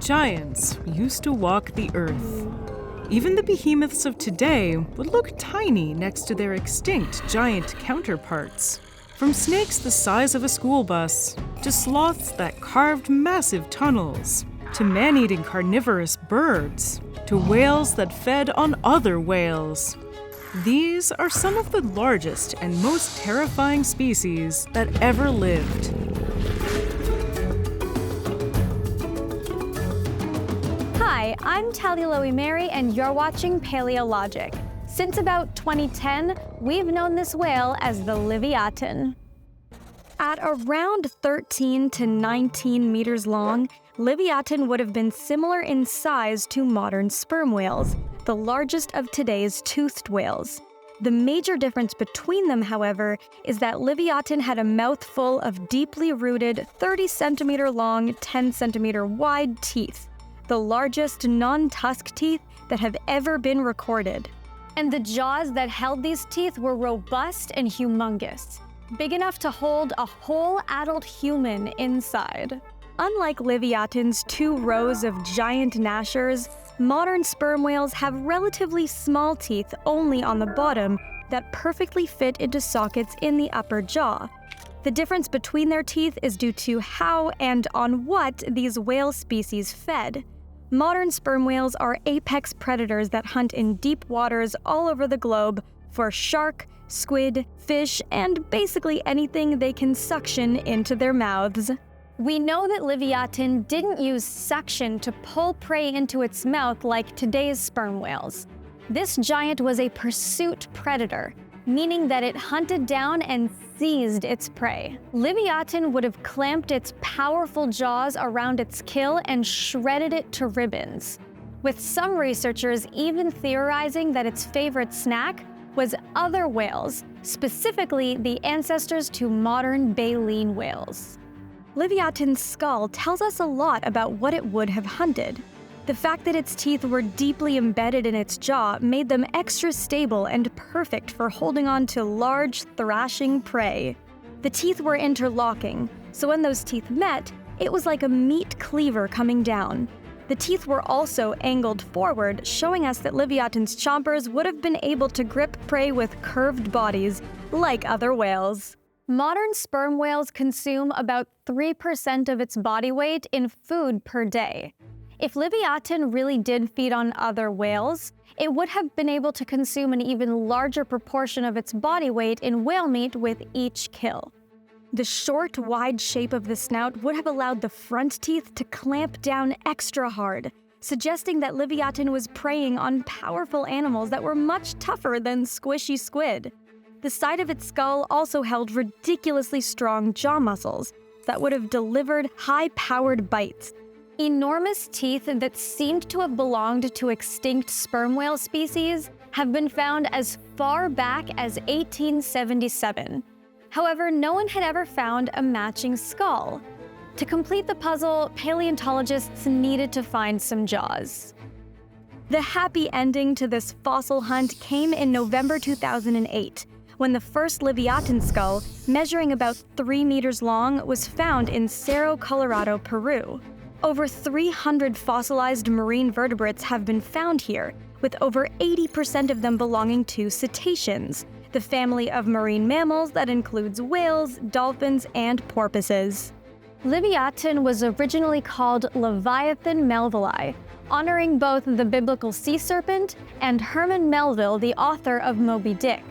Giants used to walk the earth. Even the behemoths of today would look tiny next to their extinct giant counterparts. From snakes the size of a school bus, to sloths that carved massive tunnels, to man-eating carnivorous birds, to whales that fed on other whales. These are some of the largest and most terrifying species that ever lived. Hi, I'm Talia Lowi-Merri, and you're watching Paleologic. Since about 2010, we've known this whale as the Livyatan. At around 13 to 19 meters long, Livyatan would have been similar in size to modern sperm whales, the largest of today's toothed whales. The major difference between them, however, is that Livyatan had a mouthful of deeply rooted 30-centimeter long, 10-centimeter wide teeth, the largest non-tusk teeth that have ever been recorded. And the jaws that held these teeth were robust and humongous, big enough to hold a whole adult human inside. Unlike Livyatan's 2 rows of giant gnashers, modern sperm whales have relatively small teeth only on the bottom that perfectly fit into sockets in the upper jaw. The difference between their teeth is due to how and on what these whale species fed. Modern sperm whales are apex predators that hunt in deep waters all over the globe for shark, squid, fish, and basically anything they can suction into their mouths. We know that Livyatan didn't use suction to pull prey into its mouth like today's sperm whales. This giant was a pursuit predator, meaning that it hunted down and seized its prey. Livyatan would have clamped its powerful jaws around its kill and shredded it to ribbons, with some researchers even theorizing that its favorite snack was other whales, specifically the ancestors to modern baleen whales. Livyatan's skull tells us a lot about what it would have hunted. The fact that its teeth were deeply embedded in its jaw made them extra stable and perfect for holding on to large, thrashing prey. The teeth were interlocking, so when those teeth met, it was like a meat cleaver coming down. The teeth were also angled forward, showing us that Livyatan's chompers would have been able to grip prey with curved bodies, like other whales. Modern sperm whales consume about 3% of its body weight in food per day. If Livyatan really did feed on other whales, it would have been able to consume an even larger proportion of its body weight in whale meat with each kill. The short, wide shape of the snout would have allowed the front teeth to clamp down extra hard, suggesting that Livyatan was preying on powerful animals that were much tougher than squishy squid. The side of its skull also held ridiculously strong jaw muscles that would have delivered high-powered bites. Enormous teeth that seemed to have belonged to extinct sperm whale species have been found as far back as 1877. However, no one had ever found a matching skull. To complete the puzzle, paleontologists needed to find some jaws. The happy ending to this fossil hunt came in November 2008, when the first Livyatan skull, measuring about 3 meters long, was found in Cerro Colorado, Peru. Over 300 fossilized marine vertebrates have been found here, with over 80% of them belonging to cetaceans, the family of marine mammals that includes whales, dolphins, and porpoises. Livyatan was originally called Leviathan melvillei, honoring both the biblical sea serpent and Herman Melville, the author of Moby Dick.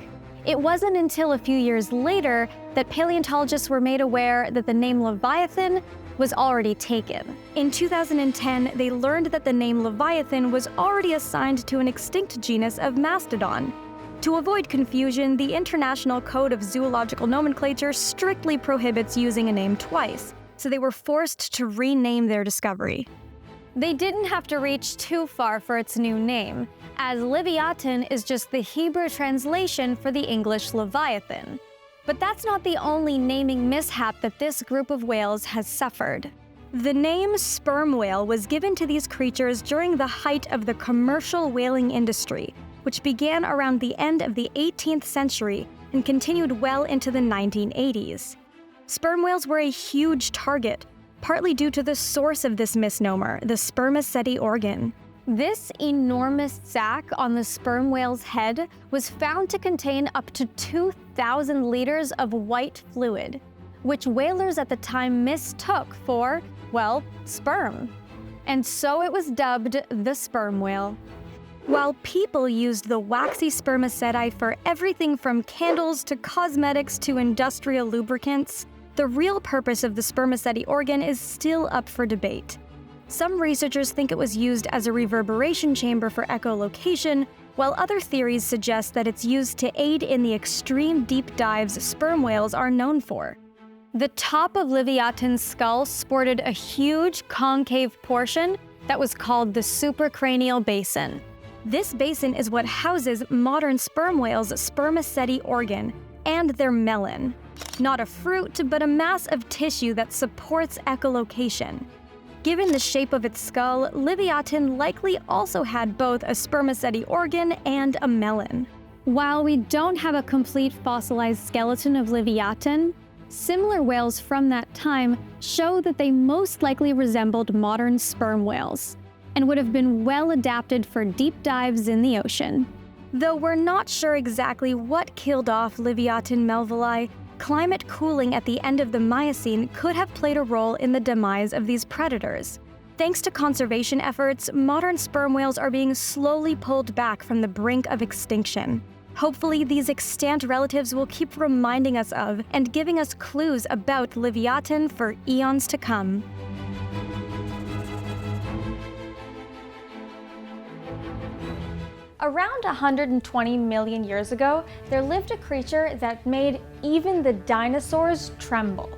It wasn't until a few years later that paleontologists were made aware that the name Leviathan was already taken. In 2010, they learned that the name Leviathan was already assigned to an extinct genus of mastodon. To avoid confusion, the International Code of Zoological Nomenclature strictly prohibits using a name twice, so they were forced to rename their discovery. They didn't have to reach too far for its new name, as Livyatan is just the Hebrew translation for the English Leviathan. But that's not the only naming mishap that this group of whales has suffered. The name sperm whale was given to these creatures during the height of the commercial whaling industry, which began around the end of the 18th century and continued well into the 1980s. Sperm whales were a huge target, partly due to the source of this misnomer, the spermaceti organ. This enormous sac on the sperm whale's head was found to contain up to 2,000 liters of white fluid, which whalers at the time mistook for, well, sperm. And so it was dubbed the sperm whale. While people used the waxy spermaceti for everything from candles to cosmetics to industrial lubricants, the real purpose of the spermaceti organ is still up for debate. Some researchers think it was used as a reverberation chamber for echolocation, while other theories suggest that it's used to aid in the extreme deep dives sperm whales are known for. The top of Livyatan's skull sported a huge concave portion that was called the supracranial basin. This basin is what houses modern sperm whales' spermaceti organ and their melon. Not a fruit, but a mass of tissue that supports echolocation. Given the shape of its skull, Livyatan likely also had both a spermaceti organ and a melon. While we don't have a complete fossilized skeleton of Livyatan, similar whales from that time show that they most likely resembled modern sperm whales and would have been well adapted for deep dives in the ocean. Though we're not sure exactly what killed off Livyatan melvili, climate cooling at the end of the Miocene could have played a role in the demise of these predators. Thanks to conservation efforts, modern sperm whales are being slowly pulled back from the brink of extinction. Hopefully, these extant relatives will keep reminding us of and giving us clues about Livyatan for eons to come. Around 120 million years ago, there lived a creature that made even the dinosaurs tremble.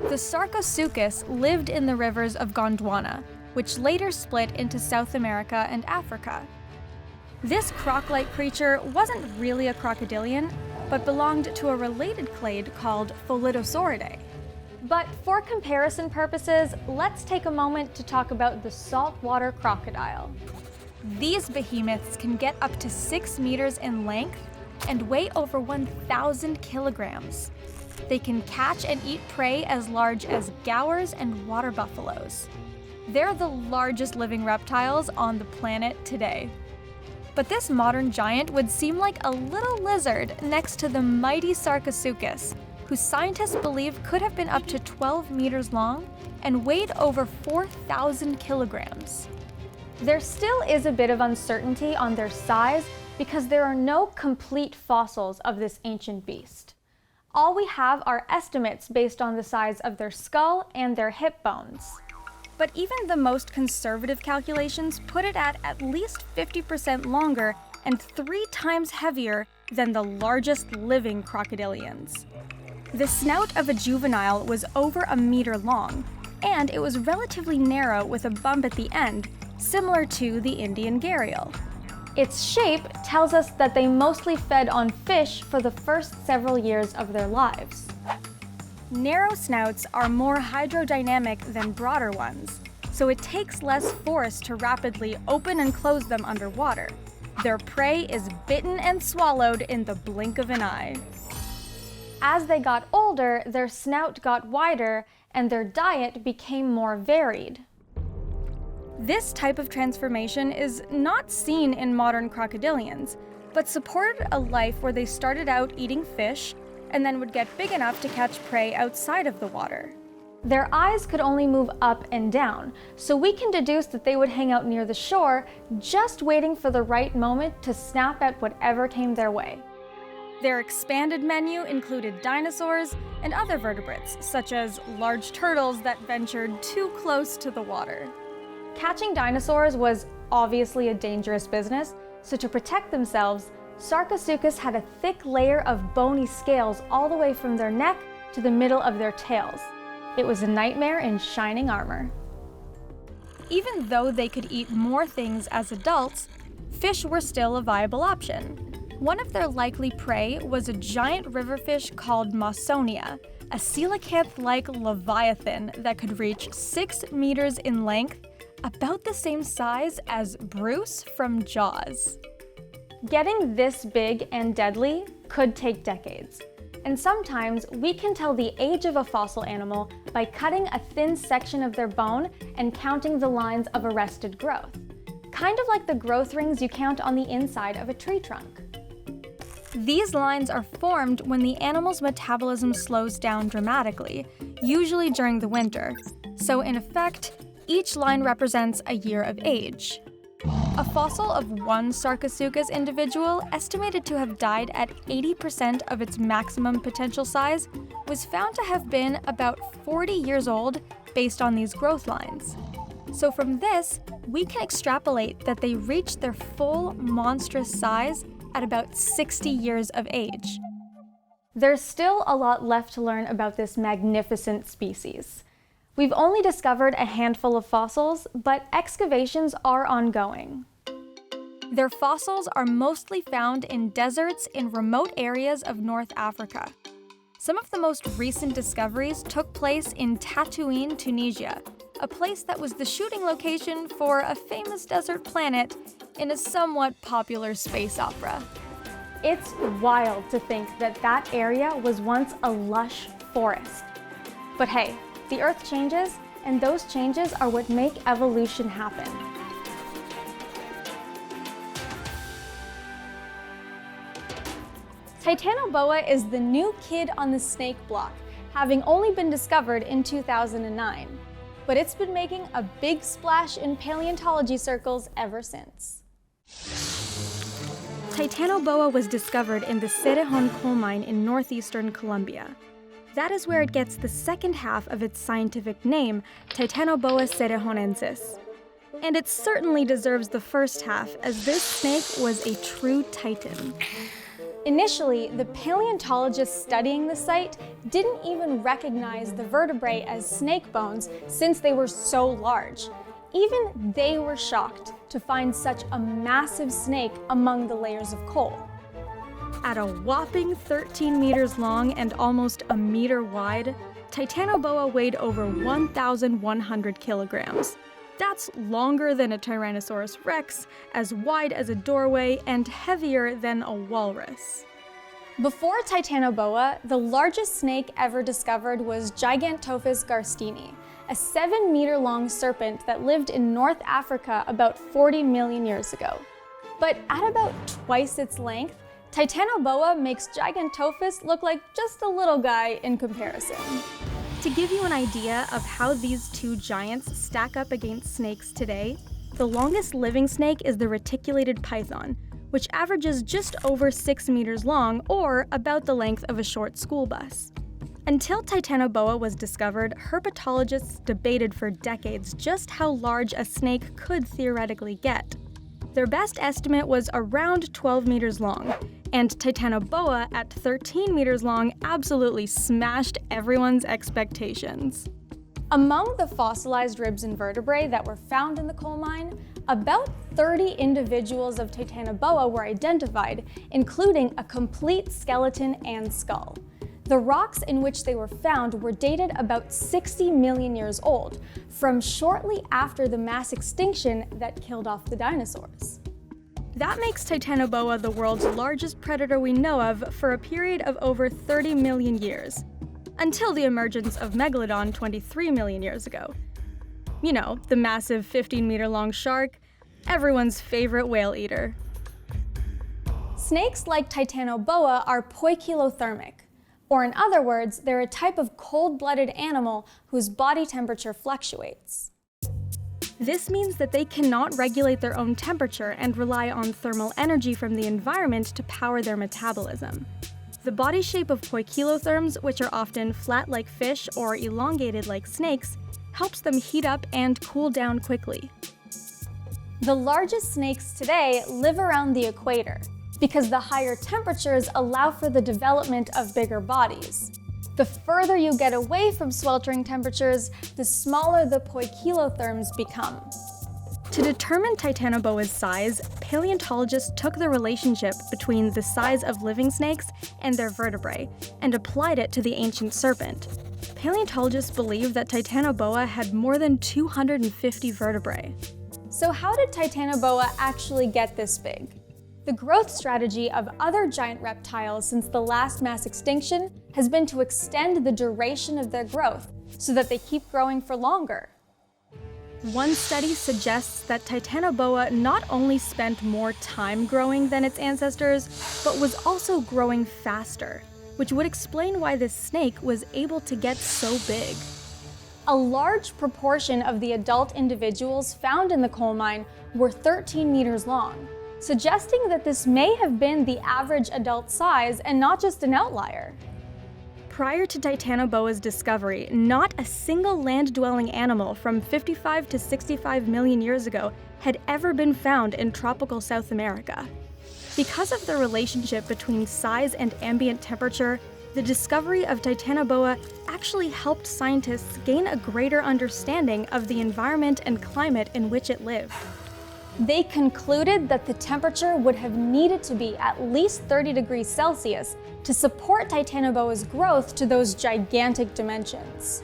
The Sarcosuchus lived in the rivers of Gondwana, which later split into South America and Africa. This croc-like creature wasn't really a crocodilian, but belonged to a related clade called Pholidosauridea. But for comparison purposes, let's take a moment to talk about the saltwater crocodile. These behemoths can get up to 6 meters in length and weigh over 1,000 kilograms. They can catch and eat prey as large as gaurs and water buffaloes. They're the largest living reptiles on the planet today. But this modern giant would seem like a little lizard next to the mighty Sarcosuchus, who scientists believe could have been up to 12 meters long and weighed over 4,000 kilograms. There still is a bit of uncertainty on their size because there are no complete fossils of this ancient beast. All we have are estimates based on the size of their skull and their hip bones. But even the most conservative calculations put it at least 50% longer and 3 times heavier than the largest living crocodilians. The snout of a juvenile was over a meter long, and it was relatively narrow with a bump at the end, similar to the Indian gharial. Its shape tells us that they mostly fed on fish for the first several years of their lives. Narrow snouts are more hydrodynamic than broader ones, so it takes less force to rapidly open and close them underwater. Their prey is bitten and swallowed in the blink of an eye. As they got older, their snout got wider and their diet became more varied. This type of transformation is not seen in modern crocodilians, but supported a life where they started out eating fish and then would get big enough to catch prey outside of the water. Their eyes could only move up and down, so we can deduce that they would hang out near the shore, just waiting for the right moment to snap at whatever came their way. Their expanded menu included dinosaurs and other vertebrates, such as large turtles that ventured too close to the water. Catching dinosaurs was obviously a dangerous business, so to protect themselves, Sarcosuchus had a thick layer of bony scales all the way from their neck to the middle of their tails. It was a nightmare in shining armor. Even though they could eat more things as adults, fish were still a viable option. One of their likely prey was a giant riverfish called Mawsonia, a coelacanth-like leviathan that could reach 6 meters in length, about the same size as Bruce from Jaws. Getting this big and deadly could take decades. And sometimes we can tell the age of a fossil animal by cutting a thin section of their bone and counting the lines of arrested growth, kind of like the growth rings you count on the inside of a tree trunk. These lines are formed when the animal's metabolism slows down dramatically, usually during the winter. So in effect, each line represents a year of age. A fossil of one Sarcosuchus individual, estimated to have died at 80% of its maximum potential size, was found to have been about 40 years old based on these growth lines. So from this, we can extrapolate that they reached their full monstrous size at about 60 years of age. There's still a lot left to learn about this magnificent species. We've only discovered a handful of fossils, but excavations are ongoing. Their fossils are mostly found in deserts in remote areas of North Africa. Some of the most recent discoveries took place in Tatooine, Tunisia, a place that was the shooting location for a famous desert planet in a somewhat popular space opera. It's wild to think that that area was once a lush forest. But hey, the Earth changes, and those changes are what make evolution happen. Titanoboa is the new kid on the snake block, having only been discovered in 2009. But it's been making a big splash in paleontology circles ever since. Titanoboa was discovered in the Cerrejón coal mine in northeastern Colombia. That is where it gets the second half of its scientific name, Titanoboa cerrejonensis. And it certainly deserves the first half, as this snake was a true titan. Initially, the paleontologists studying the site didn't even recognize the vertebrae as snake bones since they were so large. Even they were shocked to find such a massive snake among the layers of coal. At a whopping 13 meters long and almost a meter wide, Titanoboa weighed over 1,100 kilograms. That's longer than a Tyrannosaurus rex, as wide as a doorway, and heavier than a walrus. Before Titanoboa, the largest snake ever discovered was Gigantophis garstini, a 7-meter-long serpent that lived in North Africa about 40 million years ago. But at about twice its length, Titanoboa makes Gigantophis look like just a little guy in comparison. To give you an idea of how these two giants stack up against snakes today, the longest living snake is the reticulated python, which averages just over 6 meters long, or about the length of a short school bus. Until Titanoboa was discovered, herpetologists debated for decades just how large a snake could theoretically get. Their best estimate was around 12 meters long, and Titanoboa at 13 meters long absolutely smashed everyone's expectations. Among the fossilized ribs and vertebrae that were found in the coal mine, about 30 individuals of Titanoboa were identified, including a complete skeleton and skull. The rocks in which they were found were dated about 60 million years old, from shortly after the mass extinction that killed off the dinosaurs. That makes Titanoboa the world's largest predator we know of for a period of over 30 million years, until the emergence of Megalodon 23 million years ago. You know, the massive 15-meter-long shark, everyone's favorite whale eater. Snakes like Titanoboa are poikilothermic, or in other words, they're a type of cold-blooded animal whose body temperature fluctuates. This means that they cannot regulate their own temperature and rely on thermal energy from the environment to power their metabolism. The body shape of poikilotherms, which are often flat like fish or elongated like snakes, helps them heat up and cool down quickly. The largest snakes today live around the equator, because the higher temperatures allow for the development of bigger bodies. The further you get away from sweltering temperatures, the smaller the poikilotherms become. To determine Titanoboa's size, paleontologists took the relationship between the size of living snakes and their vertebrae and applied it to the ancient serpent. Paleontologists believe that Titanoboa had more than 250 vertebrae. So how did Titanoboa actually get this big? The growth strategy of other giant reptiles since the last mass extinction has been to extend the duration of their growth so that they keep growing for longer. One study suggests that Titanoboa not only spent more time growing than its ancestors, but was also growing faster, which would explain why this snake was able to get so big. A large proportion of the adult individuals found in the coal mine were 13 meters long, suggesting that this may have been the average adult size and not just an outlier. Prior to Titanoboa's discovery, not a single land-dwelling animal from 55 to 65 million years ago had ever been found in tropical South America. Because of the relationship between size and ambient temperature, the discovery of Titanoboa actually helped scientists gain a greater understanding of the environment and climate in which it lived. They concluded that the temperature would have needed to be at least 30 degrees Celsius to support Titanoboa's growth to those gigantic dimensions.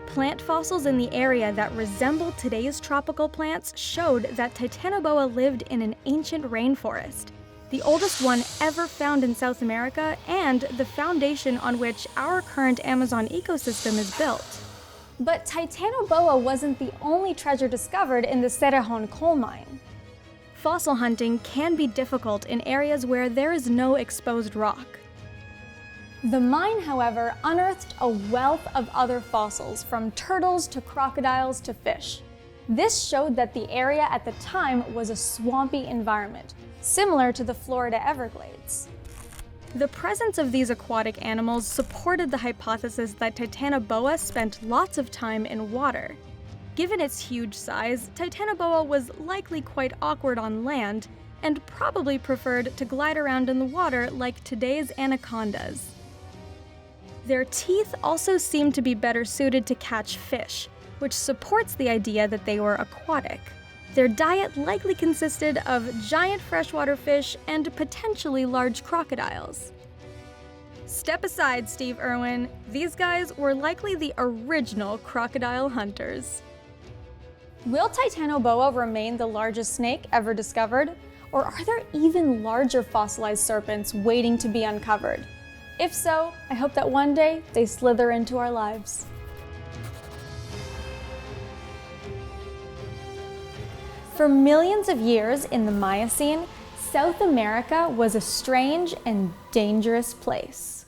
Plant fossils in the area that resemble today's tropical plants showed that Titanoboa lived in an ancient rainforest, the oldest one ever found in South America and the foundation on which our current Amazon ecosystem is built. But Titanoboa wasn't the only treasure discovered in the Cerrejón coal mine. Fossil hunting can be difficult in areas where there is no exposed rock. The mine, however, unearthed a wealth of other fossils, from turtles to crocodiles to fish. This showed that the area at the time was a swampy environment, similar to the Florida Everglades. The presence of these aquatic animals supported the hypothesis that Titanoboa spent lots of time in water. Given its huge size, Titanoboa was likely quite awkward on land and probably preferred to glide around in the water like today's anacondas. Their teeth also seem to be better suited to catch fish, which supports the idea that they were aquatic. Their diet likely consisted of giant freshwater fish and potentially large crocodiles. Step aside, Steve Irwin. These guys were likely the original crocodile hunters. Will Titanoboa remain the largest snake ever discovered? Or are there even larger fossilized serpents waiting to be uncovered? If so, I hope that one day they slither into our lives. For millions of years in the Miocene, South America was a strange and dangerous place.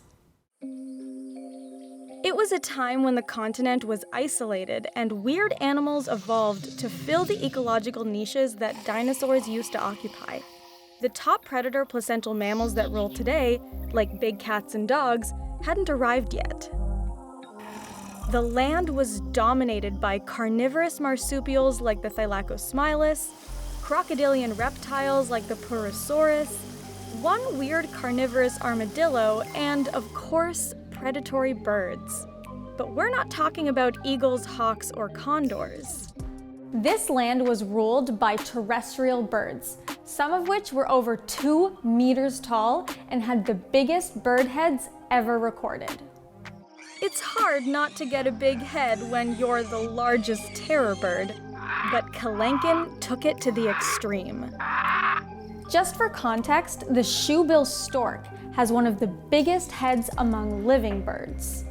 It was a time when the continent was isolated and weird animals evolved to fill the ecological niches that dinosaurs used to occupy. The top predator placental mammals that rule today, like big cats and dogs, hadn't arrived yet. The land was dominated by carnivorous marsupials like the Thylacosmilus, crocodilian reptiles like the Purosaurus, one weird carnivorous armadillo, and, of course, predatory birds. But we're not talking about eagles, hawks, or condors. This land was ruled by terrestrial birds, some of which were over 2 meters tall and had the biggest bird heads ever recorded. It's hard not to get a big head when you're the largest terror bird, but Kelenken took it to the extreme. Just for context, the shoebill stork has one of the biggest heads among living birds.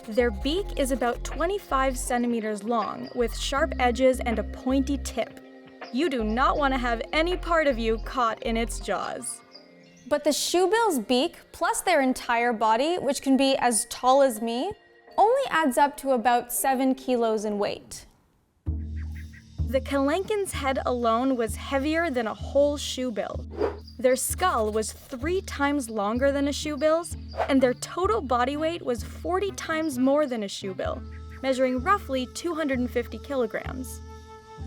Their beak is about 25 centimeters long, with sharp edges and a pointy tip. You do not want to have any part of you caught in its jaws. But the shoebill's beak, plus their entire body, which can be as tall as me, only adds up to about 7 kilos in weight. The Kelenken's head alone was heavier than a whole shoebill. Their skull was 3 times longer than a shoebill's, and their total body weight was 40 times more than a shoebill, measuring roughly 250 kilograms.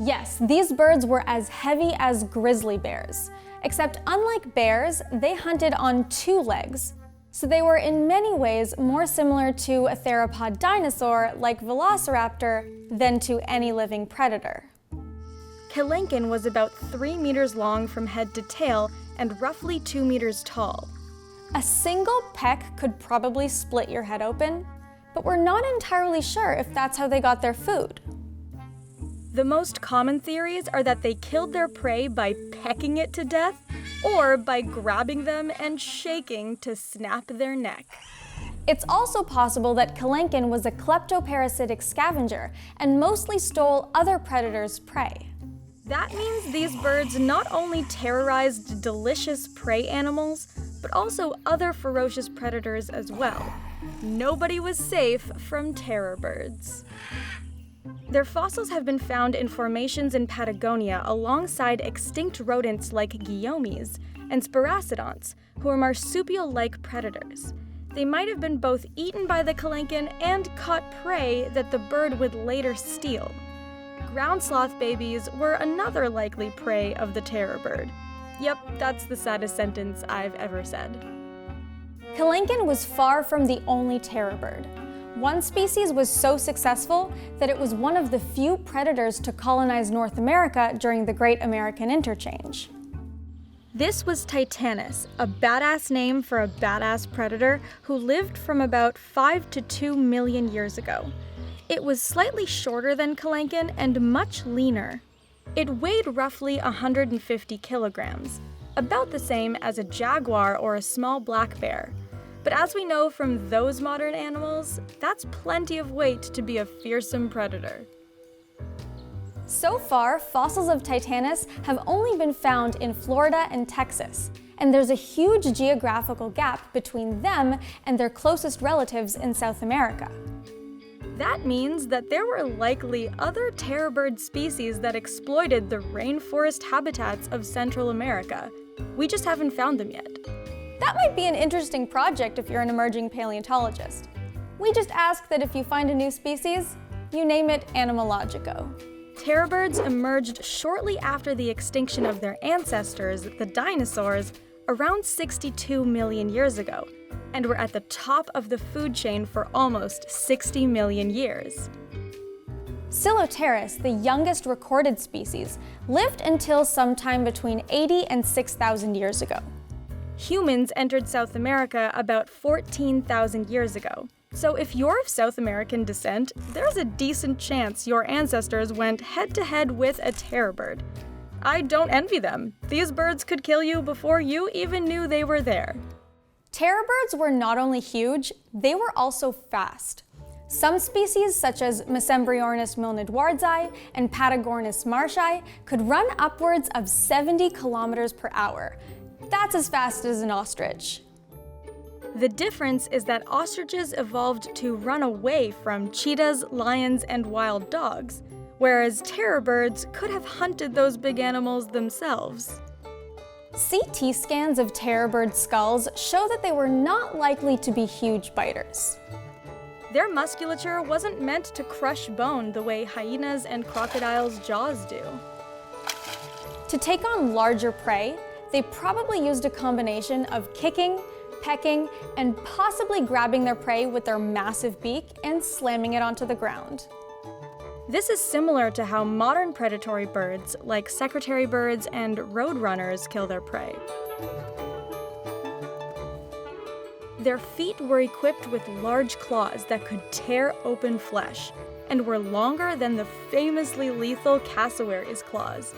Yes, these birds were as heavy as grizzly bears, except unlike bears, they hunted on 2 legs. So they were in many ways more similar to a theropod dinosaur like Velociraptor than to any living predator. Kelenken was about 3 meters long from head to tail and roughly 2 meters tall. A single peck could probably split your head open, but we're not entirely sure if that's how they got their food. The most common theories are that they killed their prey by pecking it to death or by grabbing them and shaking to snap their neck. It's also possible that Kelenken was a kleptoparasitic scavenger and mostly stole other predators' prey. That means these birds not only terrorized delicious prey animals, but also other ferocious predators as well. Nobody was safe from terror birds. Their fossils have been found in formations in Patagonia alongside extinct rodents like guillaumes and sparacidonts, who are marsupial-like predators. They might have been both eaten by the Kelenken and caught prey that the bird would later steal. Ground sloth babies were another likely prey of the terror bird. Yep, that's the saddest sentence I've ever said. Kelenken was far from the only terror bird. One species was so successful that it was one of the few predators to colonize North America during the Great American Interchange. This was Titanus, a badass name for a badass predator who lived from about 5 to 2 million years ago. It was slightly shorter than Kelenken and much leaner. It weighed roughly 150 kilograms, about the same as a jaguar or a small black bear. But as we know from those modern animals, that's plenty of weight to be a fearsome predator. So far, fossils of Titanus have only been found in Florida and Texas, and there's a huge geographical gap between them and their closest relatives in South America. That means that there were likely other terror bird species that exploited the rainforest habitats of Central America. We just haven't found them yet. That might be an interesting project if you're an emerging paleontologist. We just ask that if you find a new species, you name it Animalogico. Terror birds emerged shortly after the extinction of their ancestors, the dinosaurs, around 62 million years ago, and were at the top of the food chain for almost 60 million years. Siloteris, the youngest recorded species, lived until sometime between 80 and 6,000 years ago. Humans entered South America about 14,000 years ago. So if you're of South American descent, there's a decent chance your ancestors went head-to-head with a terror bird. I don't envy them. These birds could kill you before you even knew they were there. Terror birds were not only huge, they were also fast. Some species, such as Mesembryornis milnedwardzi and Patagornis marshai, could run upwards of 70 kilometers per hour. That's as fast as an ostrich. The difference is that ostriches evolved to run away from cheetahs, lions, and wild dogs, whereas terror birds could have hunted those big animals themselves. CT scans of terror bird skulls show that they were not likely to be huge biters. Their musculature wasn't meant to crush bone the way hyenas and crocodiles' jaws do. To take on larger prey, they probably used a combination of kicking, pecking, and possibly grabbing their prey with their massive beak and slamming it onto the ground. This is similar to how modern predatory birds, like secretary birds and roadrunners, kill their prey. Their feet were equipped with large claws that could tear open flesh, and were longer than the famously lethal cassowary's claws.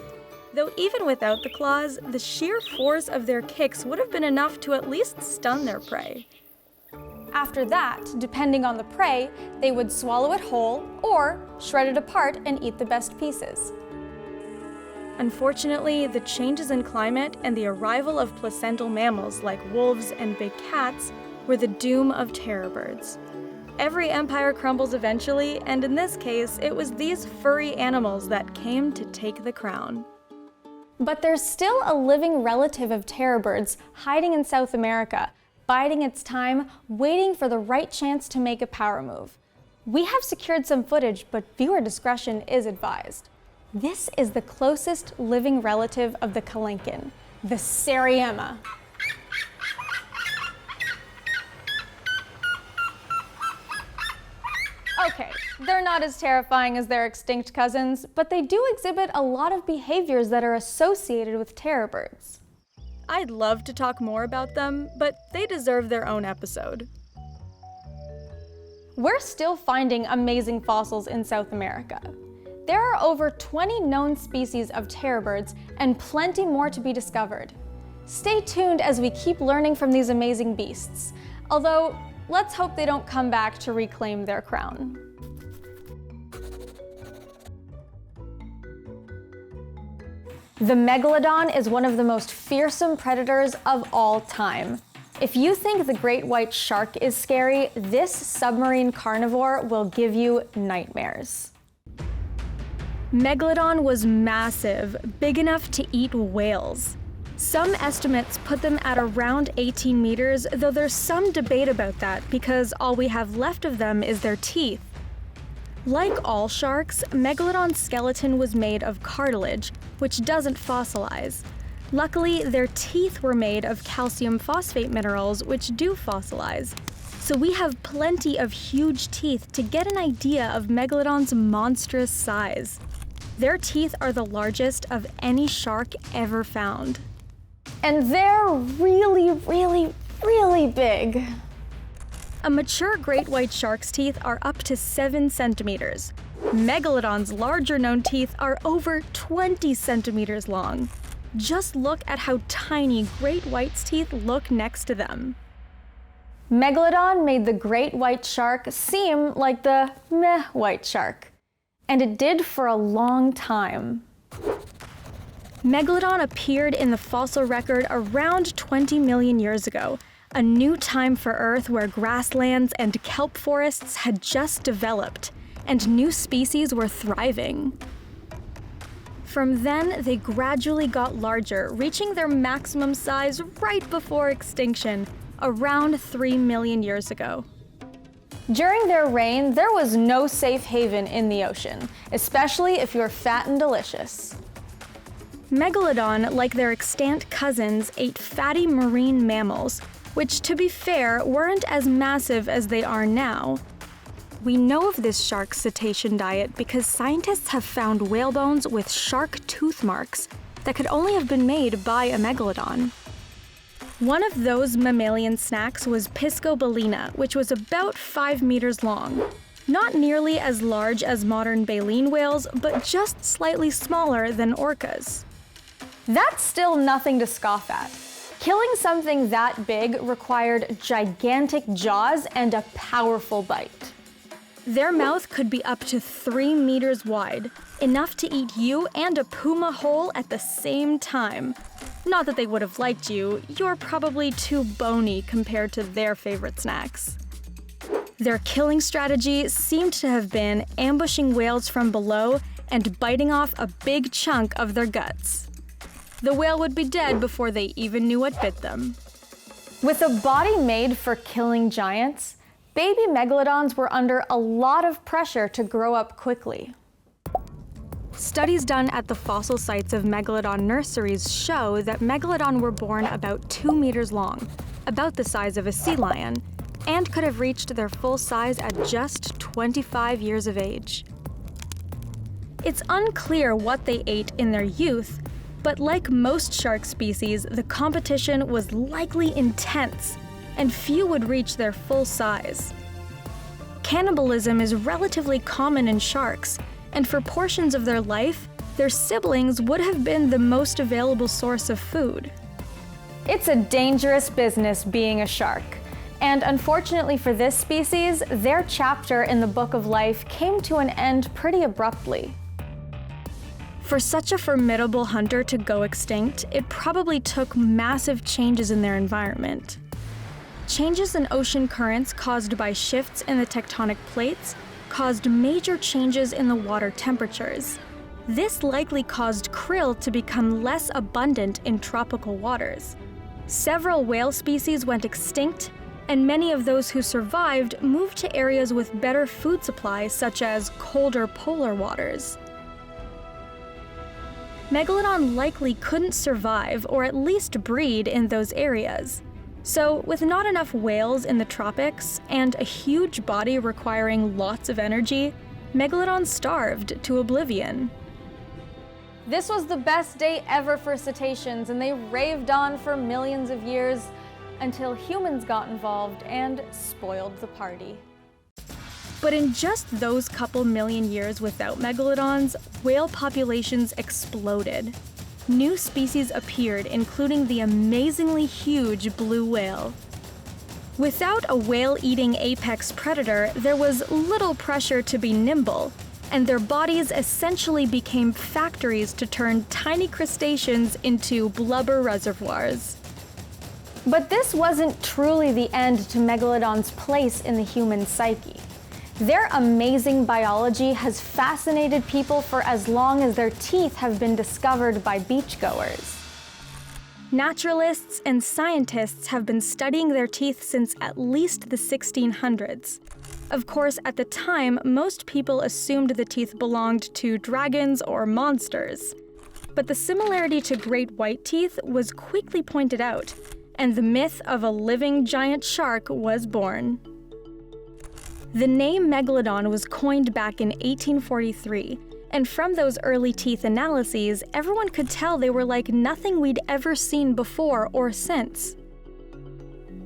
Though even without the claws, the sheer force of their kicks would have been enough to at least stun their prey. After that, depending on the prey, they would swallow it whole or shred it apart and eat the best pieces. Unfortunately, the changes in climate and the arrival of placental mammals like wolves and big cats were the doom of terror birds. Every empire crumbles eventually, and in this case, it was these furry animals that came to take the crown. But there's still a living relative of terror birds hiding in South America, biding its time, waiting for the right chance to make a power move. We have secured some footage, but viewer discretion is advised. This is the closest living relative of the Kelenken, the Sariema. Okay, they're not as terrifying as their extinct cousins, but they do exhibit a lot of behaviors that are associated with terror birds. I'd love to talk more about them, but they deserve their own episode. We're still finding amazing fossils in South America. There are over 20 known species of terror birds and plenty more to be discovered. Stay tuned as we keep learning from these amazing beasts. Although, let's hope they don't come back to reclaim their crown. The Megalodon is one of the most fearsome predators of all time. If you think the great white shark is scary, this submarine carnivore will give you nightmares. Megalodon was massive, big enough to eat whales. Some estimates put them at around 18 meters, though there's some debate about that because all we have left of them is their teeth. Like all sharks, Megalodon's skeleton was made of cartilage, which doesn't fossilize. Luckily, their teeth were made of calcium phosphate minerals, which do fossilize. So we have plenty of huge teeth to get an idea of Megalodon's monstrous size. Their teeth are the largest of any shark ever found. And they're really, really, really big. A mature great white shark's teeth are up to 7 centimeters. Megalodon's larger known teeth are over 20 centimeters long. Just look at how tiny great white's teeth look next to them. Megalodon made the great white shark seem like the meh white shark. And it did for a long time. Megalodon appeared in the fossil record around 20 million years ago, a new time for Earth where grasslands and kelp forests had just developed, and new species were thriving. From then, they gradually got larger, reaching their maximum size right before extinction, around 3 million years ago. During their reign, there was no safe haven in the ocean, especially if you're fat and delicious. Megalodon, like their extant cousins, ate fatty marine mammals, which, to be fair, weren't as massive as they are now. We know of this shark cetacean diet because scientists have found whale bones with shark tooth marks that could only have been made by a megalodon. One of those mammalian snacks was Piscobalina, which was about 5 meters long. Not nearly as large as modern baleen whales, but just slightly smaller than orcas. That's still nothing to scoff at. Killing something that big required gigantic jaws and a powerful bite. Their mouth could be up to 3 meters wide, enough to eat you and a puma whole at the same time. Not that they would have liked you, you're probably too bony compared to their favorite snacks. Their killing strategy seemed to have been ambushing whales from below and biting off a big chunk of their guts. The whale would be dead before they even knew what bit them. With a body made for killing giants, baby megalodons were under a lot of pressure to grow up quickly. Studies done at the fossil sites of megalodon nurseries show that megalodon were born about 2 meters long, about the size of a sea lion, and could have reached their full size at just 25 years of age. It's unclear what they ate in their youth, but like most shark species, the competition was likely intense, and few would reach their full size. Cannibalism is relatively common in sharks, and for portions of their life, their siblings would have been the most available source of food. It's a dangerous business being a shark, and unfortunately for this species, their chapter in the Book of Life came to an end pretty abruptly. For such a formidable hunter to go extinct, it probably took massive changes in their environment. Changes in ocean currents caused by shifts in the tectonic plates caused major changes in the water temperatures. This likely caused krill to become less abundant in tropical waters. Several whale species went extinct, and many of those who survived moved to areas with better food supply, such as colder polar waters. Megalodon likely couldn't survive or at least breed in those areas. So, with not enough whales in the tropics and a huge body requiring lots of energy, Megalodon starved to oblivion. This was the best day ever for cetaceans, and they raved on for millions of years until humans got involved and spoiled the party. But in just those couple million years without megalodons, whale populations exploded. New species appeared, including the amazingly huge blue whale. Without a whale-eating apex predator, there was little pressure to be nimble, and their bodies essentially became factories to turn tiny crustaceans into blubber reservoirs. But this wasn't truly the end to Megalodon's place in the human psyche. Their amazing biology has fascinated people for as long as their teeth have been discovered by beachgoers. Naturalists and scientists have been studying their teeth since at least the 1600s. Of course, at the time, most people assumed the teeth belonged to dragons or monsters. But the similarity to great white teeth was quickly pointed out, and the myth of a living giant shark was born. The name Megalodon was coined back in 1843, and from those early teeth analyses, everyone could tell they were like nothing we'd ever seen before or since.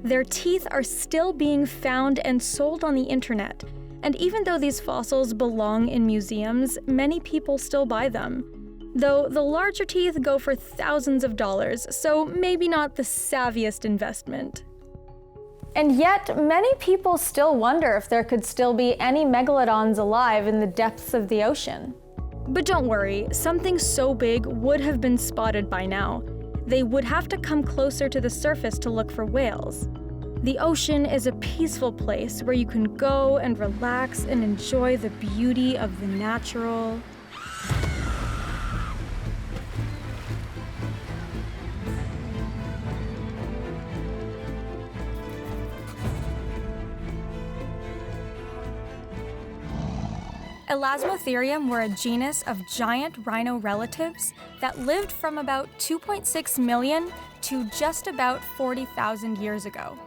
Their teeth are still being found and sold on the internet, and even though these fossils belong in museums, many people still buy them. Though the larger teeth go for thousands of dollars, so maybe not the savviest investment. And yet, many people still wonder if there could still be any megalodons alive in the depths of the ocean. But don't worry, something so big would have been spotted by now. They would have to come closer to the surface to look for whales. The ocean is a peaceful place where you can go and relax and enjoy the beauty of the natural. Elasmotherium were a genus of giant rhino relatives that lived from about 2.6 million to just about 40,000 years ago.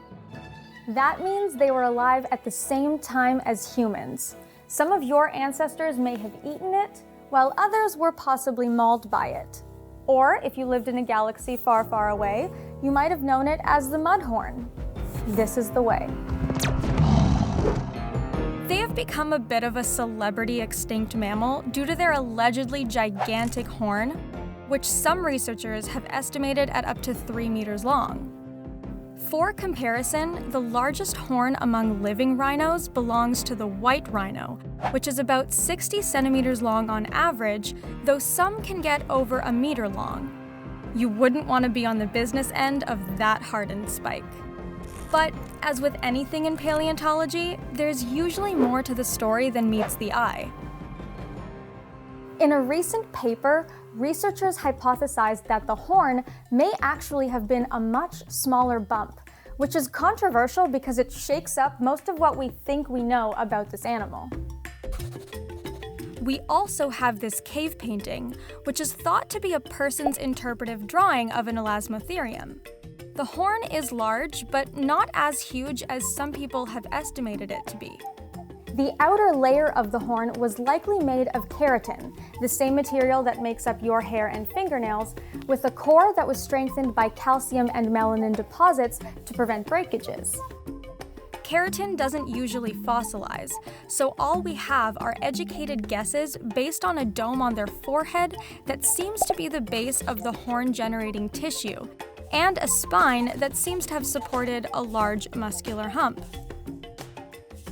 That means they were alive at the same time as humans. Some of your ancestors may have eaten it, while others were possibly mauled by it. Or, if you lived in a galaxy far, far away, you might have known it as the mudhorn. This is the way. They have become a bit of a celebrity extinct mammal due to their allegedly gigantic horn, which some researchers have estimated at up to 3 meters long. For comparison, the largest horn among living rhinos belongs to the white rhino, which is about 60 centimeters long on average, though some can get over a meter long. You wouldn't want to be on the business end of that hardened spike. But, as with anything in paleontology, there's usually more to the story than meets the eye. In a recent paper, researchers hypothesized that the horn may actually have been a much smaller bump, which is controversial because it shakes up most of what we think we know about this animal. We also have this cave painting, which is thought to be a person's interpretive drawing of an Elasmotherium. The horn is large, but not as huge as some people have estimated it to be. The outer layer of the horn was likely made of keratin, the same material that makes up your hair and fingernails, with a core that was strengthened by calcium and melanin deposits to prevent breakages. Keratin doesn't usually fossilize, so all we have are educated guesses based on a dome on their forehead that seems to be the base of the horn-generating tissue, and a spine that seems to have supported a large muscular hump.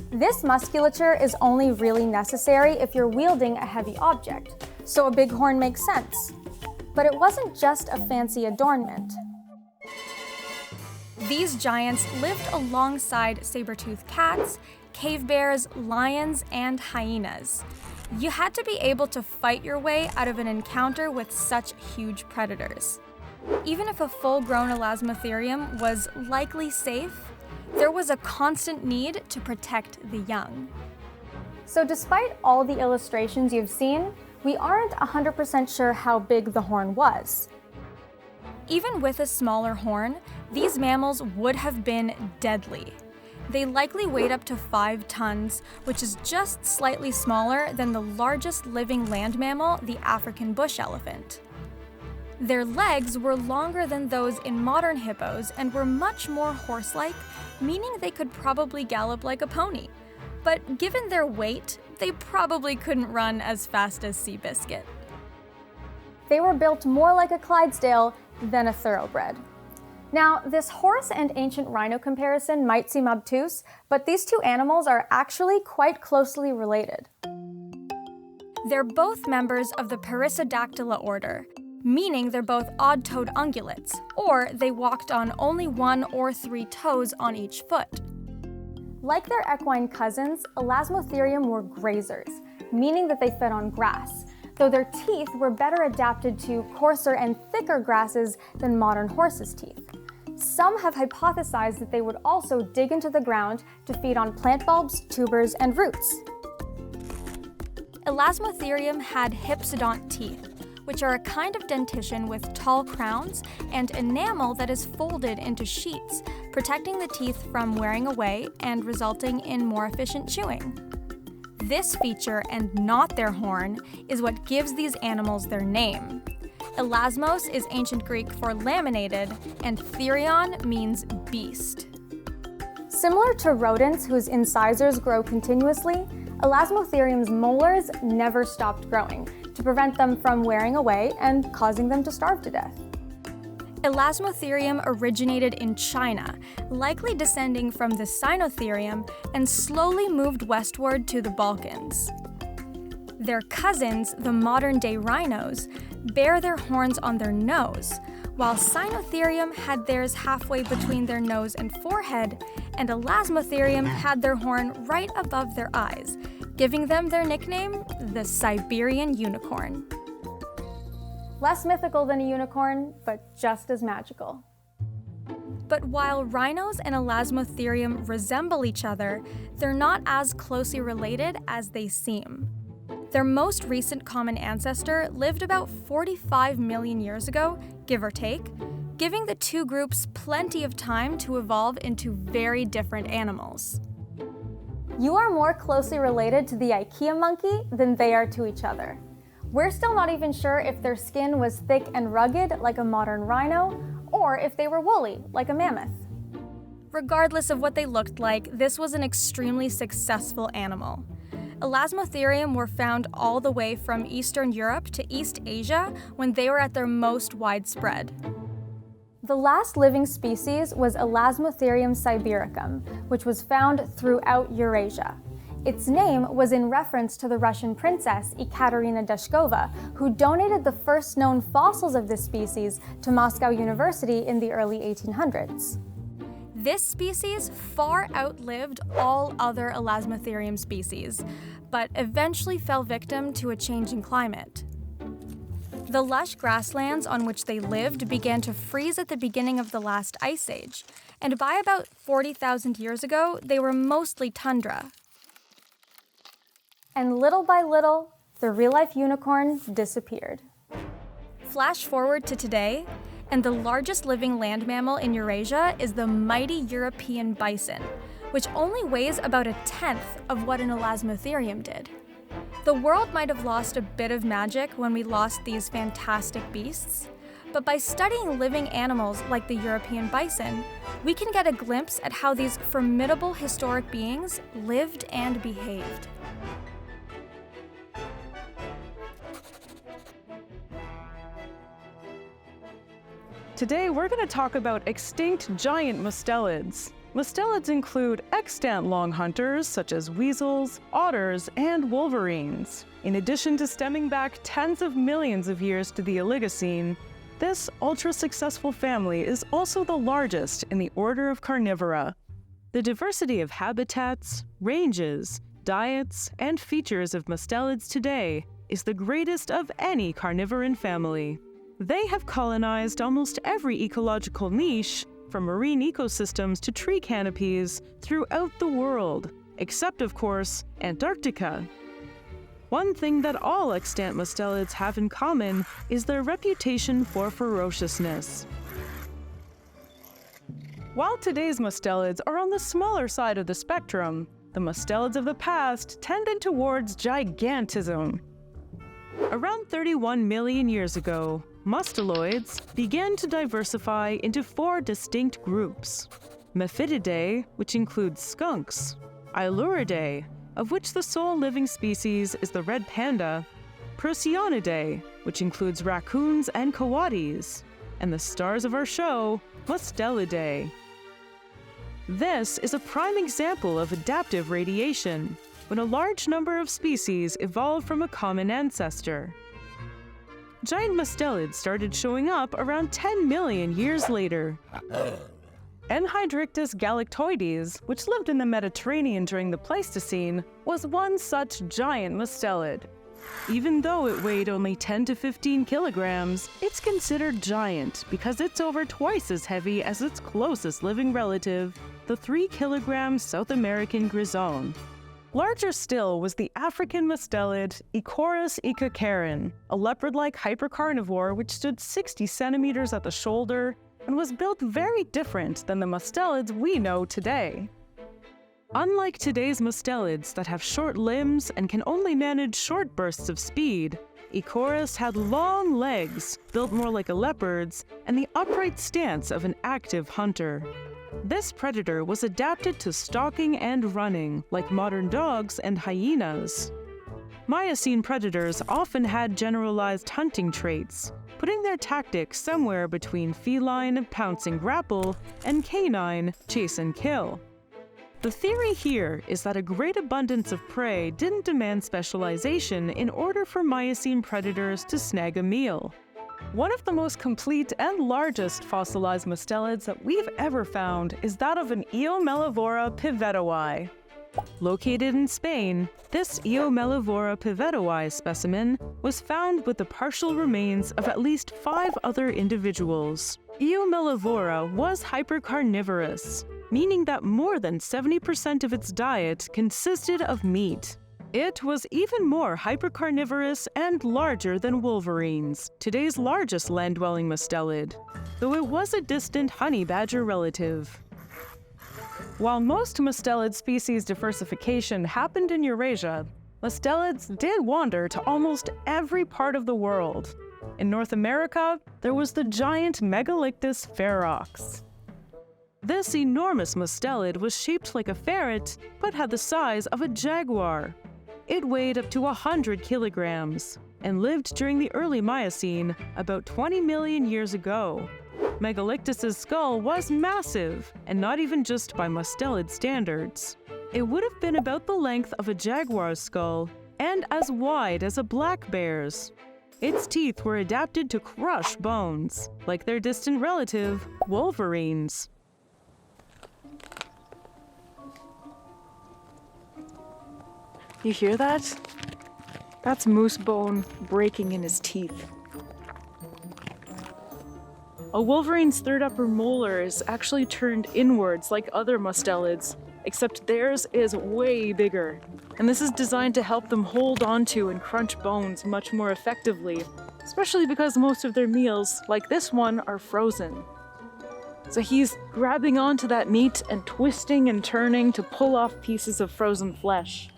This musculature is only really necessary if you're wielding a heavy object, so a big horn makes sense. But it wasn't just a fancy adornment. These giants lived alongside saber-toothed cats, cave bears, lions, and hyenas. You had to be able to fight your way out of an encounter with such huge predators. Even if a full-grown Elasmotherium was likely safe, there was a constant need to protect the young. So despite all the illustrations you've seen, we aren't 100% sure how big the horn was. Even with a smaller horn, these mammals would have been deadly. They likely weighed up to 5 tons, which is just slightly smaller than the largest living land mammal, the African bush elephant. Their legs were longer than those in modern hippos and were much more horse-like, meaning they could probably gallop like a pony. But given their weight, they probably couldn't run as fast as Seabiscuit. They were built more like a Clydesdale than a thoroughbred. Now, this horse and ancient rhino comparison might seem obtuse, but these two animals are actually quite closely related. They're both members of the Perissodactyla order, meaning they're both odd-toed ungulates, or they walked on only 1 or 3 toes on each foot. Like their equine cousins, Elasmotherium were grazers, meaning that they fed on grass, though their teeth were better adapted to coarser and thicker grasses than modern horses' teeth. Some have hypothesized that they would also dig into the ground to feed on plant bulbs, tubers, and roots. Elasmotherium had hypsodont teeth, which are a kind of dentition with tall crowns and enamel that is folded into sheets, protecting the teeth from wearing away and resulting in more efficient chewing. This feature, and not their horn, is what gives these animals their name. Elasmos is ancient Greek for laminated, and therion means beast. Similar to rodents whose incisors grow continuously, Elasmotherium's molars never stopped growing to prevent them from wearing away and causing them to starve to death. Elasmotherium originated in China, likely descending from the Sinotherium, and slowly moved westward to the Balkans. Their cousins, the modern-day rhinos, bear their horns on their nose, while Sinotherium had theirs halfway between their nose and forehead, and Elasmotherium had their horn right above their eyes, giving them their nickname, the Siberian unicorn. Less mythical than a unicorn, but just as magical. But while rhinos and Elasmotherium resemble each other, they're not as closely related as they seem. Their most recent common ancestor lived about 45 million years ago, give or take, giving the two groups plenty of time to evolve into very different animals. You are more closely related to the IKEA monkey than they are to each other. We're still not even sure if their skin was thick and rugged like a modern rhino, or if they were woolly like a mammoth. Regardless of what they looked like, this was an extremely successful animal. Elasmotherium were found all the way from Eastern Europe to East Asia when they were at their most widespread. The last living species was Elasmotherium sibericum, which was found throughout Eurasia. Its name was in reference to the Russian princess Ekaterina Deshkova, who donated the first known fossils of this species to Moscow University in the early 1800s. This species far outlived all other Elasmotherium species, but eventually fell victim to a changing climate. The lush grasslands on which they lived began to freeze at the beginning of the last ice age, and by about 40,000 years ago, they were mostly tundra. And little by little, the real-life unicorn disappeared. Flash forward to today, and the largest living land mammal in Eurasia is the mighty European bison, which only weighs about 1/10 of what an Elasmotherium did. The world might have lost a bit of magic when we lost these fantastic beasts, but by studying living animals like the European bison, we can get a glimpse at how these formidable historic beings lived and behaved. Today, we're going to talk about extinct giant mustelids. Mustelids include extant long hunters such as weasels, otters, and wolverines. In addition to stemming back tens of millions of years to the Oligocene, this ultra-successful family is also the largest in the order of carnivora. The diversity of habitats, ranges, diets, and features of mustelids today is the greatest of any carnivoran family. They have colonized almost every ecological niche, from marine ecosystems to tree canopies, throughout the world, except, of course, Antarctica. One thing that all extant mustelids have in common is their reputation for ferociousness. While today's mustelids are on the smaller side of the spectrum, the mustelids of the past tended towards gigantism. Around 31 million years ago, Mustelids began to diversify into 4 distinct groups. Mephididae, which includes skunks, Ailuridae, of which the sole living species is the red panda, Procyonidae, which includes raccoons and coatis, and the stars of our show, Mustelidae. This is a prime example of adaptive radiation, when a large number of species evolved from a common ancestor. Giant mustelids started showing up around 10 million years later. Enhydrictis galactoides, which lived in the Mediterranean during the Pleistocene, was one such giant mustelid. Even though it weighed only 10 to 15 kilograms, it's considered giant because it's over twice as heavy as its closest living relative, the 3-kilogram South American grisone. Larger still was the African mustelid Ecorus ikacarin, a leopard-like hypercarnivore which stood 60 centimeters at the shoulder and was built very different than the mustelids we know today. Unlike today's mustelids that have short limbs and can only manage short bursts of speed, Ecorus had long legs, built more like a leopard's, and the upright stance of an active hunter. This predator was adapted to stalking and running, like modern dogs and hyenas. Miocene predators often had generalized hunting traits, putting their tactics somewhere between feline, pounce and grapple, and canine, chase and kill. The theory here is that a great abundance of prey didn't demand specialization in order for Miocene predators to snag a meal. One of the most complete and largest fossilized mustelids that we've ever found is that of an Eomelivora pivetoi. Located in Spain, this Eomelivora pivetoi specimen was found with the partial remains of at least 5 other individuals. Eomelivora was hypercarnivorous, meaning that more than 70% of its diet consisted of meat. It was even more hypercarnivorous and larger than wolverines, today's largest land-dwelling mustelid, though it was a distant honey badger relative. While most mustelid species diversification happened in Eurasia, mustelids did wander to almost every part of the world. In North America, there was the giant Megalictus ferox. This enormous mustelid was shaped like a ferret, but had the size of a jaguar. It weighed up to 100 kilograms and lived during the early Miocene, about 20 million years ago. Megalictus's skull was massive, and not even just by mustelid standards. It would have been about the length of a jaguar's skull and as wide as a black bear's. Its teeth were adapted to crush bones, like their distant relative, wolverines. You hear that? That's moose bone breaking in his teeth. A wolverine's third upper molar is actually turned inwards like other mustelids, except theirs is way bigger. And this is designed to help them hold onto and crunch bones much more effectively, especially because most of their meals, like this one, are frozen. So he's grabbing onto that meat and twisting and turning to pull off pieces of frozen flesh.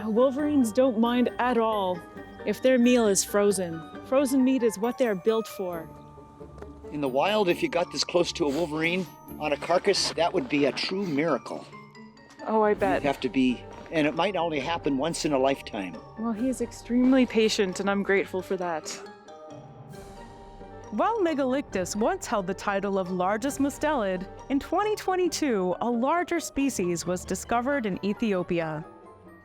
Wolverines don't mind at all if their meal is frozen. Frozen meat is what they're built for. In the wild, if you got this close to a wolverine on a carcass, that would be a true miracle. Oh, I bet. You'd have to be, and it might only happen once in a lifetime. Well, he's extremely patient, and I'm grateful for that. While Megalictus once held the title of largest mustelid, in 2022, a larger species was discovered in Ethiopia.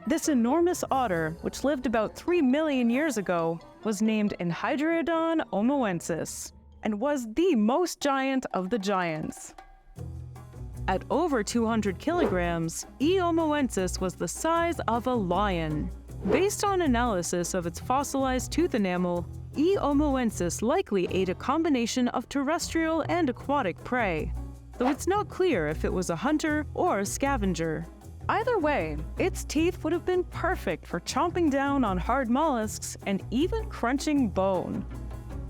This enormous otter, which lived about 3 million years ago, was named Enhydriodon omoensis and was the most giant of the giants. At over 200 kilograms, E. omoensis was the size of a lion. Based on analysis of its fossilized tooth enamel, E. omoensis likely ate a combination of terrestrial and aquatic prey, though it's not clear if it was a hunter or a scavenger. Either way, its teeth would have been perfect for chomping down on hard mollusks and even crunching bone.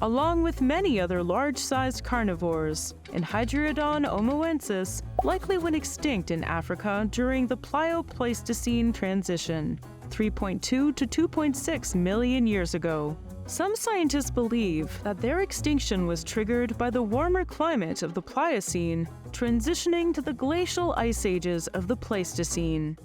Along with many other large-sized carnivores, Enhydriodon omoensis likely went extinct in Africa during the Plio-Pleistocene transition, 3.2 to 2.6 million years ago. Some scientists believe that their extinction was triggered by the warmer climate of the Pliocene transitioning to the glacial ice ages of the Pleistocene.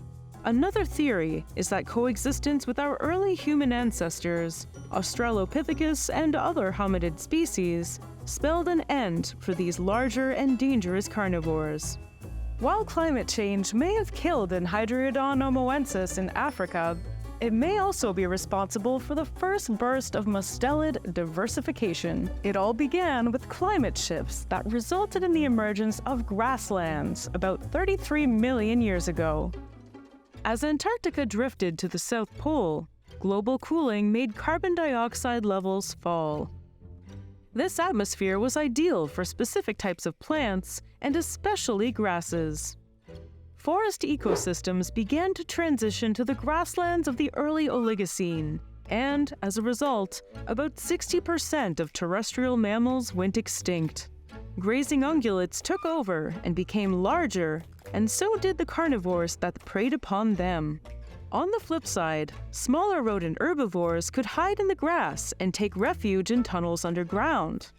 Another theory is that coexistence with our early human ancestors, Australopithecus and other hominid species, spelled an end for these larger and dangerous carnivores. While climate change may have killed Enhydriodon omoensis in Africa, it may also be responsible for the first burst of mustelid diversification. It all began with climate shifts that resulted in the emergence of grasslands about 33 million years ago. As Antarctica drifted to the South Pole, global cooling made carbon dioxide levels fall. This atmosphere was ideal for specific types of plants, and especially grasses. Forest ecosystems began to transition to the grasslands of the early Oligocene, and as a result, about 60% of terrestrial mammals went extinct. Grazing ungulates took over and became larger, and so did the carnivores that preyed upon them. On the flip side, smaller rodent herbivores could hide in the grass and take refuge in tunnels underground.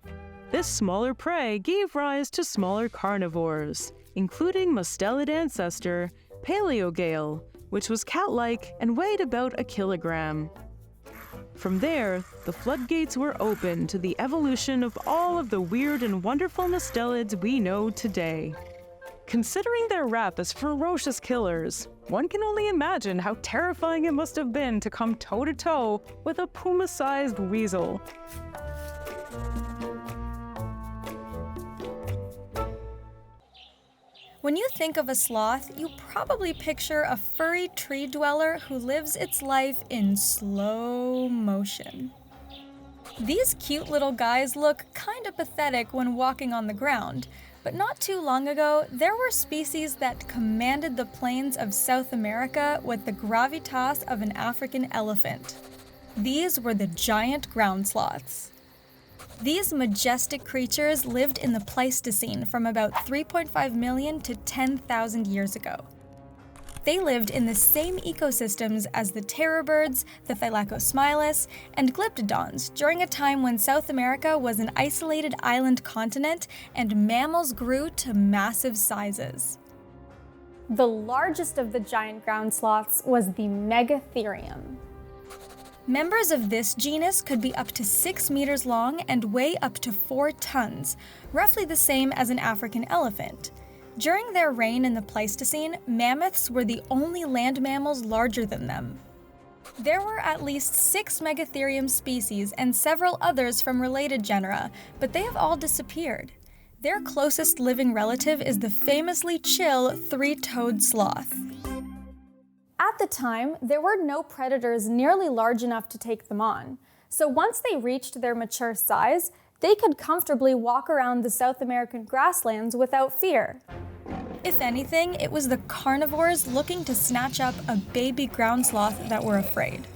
This smaller prey gave rise to smaller carnivores, including mustelid ancestor Paleogale, which was cat-like and weighed about a kilogram. From there, the floodgates were open to the evolution of all of the weird and wonderful mustelids we know today. Considering their rap as ferocious killers, one can only imagine how terrifying it must have been to come toe-to-toe with a puma-sized weasel. When you think of a sloth, you probably picture a furry tree dweller who lives its life in slow motion. These cute little guys look kinda pathetic when walking on the ground, but not too long ago, there were species that commanded the plains of South America with the gravitas of an African elephant. These were the giant ground sloths. These majestic creatures lived in the Pleistocene from about 3.5 million to 10,000 years ago. They lived in the same ecosystems as the terror birds, the Thylacosmilus, and Glyptodons during a time when South America was an isolated island continent and mammals grew to massive sizes. The largest of the giant ground sloths was the Megatherium. Members of this genus could be up to 6 meters long and weigh up to 4 tons, roughly the same as an African elephant. During their reign in the Pleistocene, mammoths were the only land mammals larger than them. There were at least 6 Megatherium species and several others from related genera, but they have all disappeared. Their closest living relative is the famously chill 3-toed sloth. At the time, there were no predators nearly large enough to take them on, so once they reached their mature size, they could comfortably walk around the South American grasslands without fear. If anything, it was the carnivores looking to snatch up a baby ground sloth that were afraid.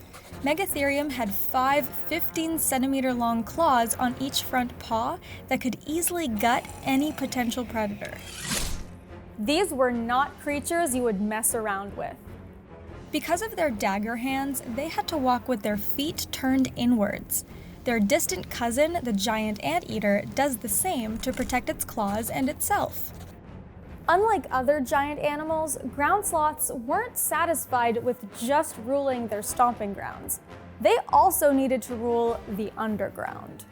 Megatherium had 5 15-centimeter long claws on each front paw that could easily gut any potential predator. These were not creatures you would mess around with. Because of their dagger hands, they had to walk with their feet turned inwards. Their distant cousin, the giant anteater, does the same to protect its claws and itself. Unlike other giant animals, ground sloths weren't satisfied with just ruling their stomping grounds. They also needed to rule the underground.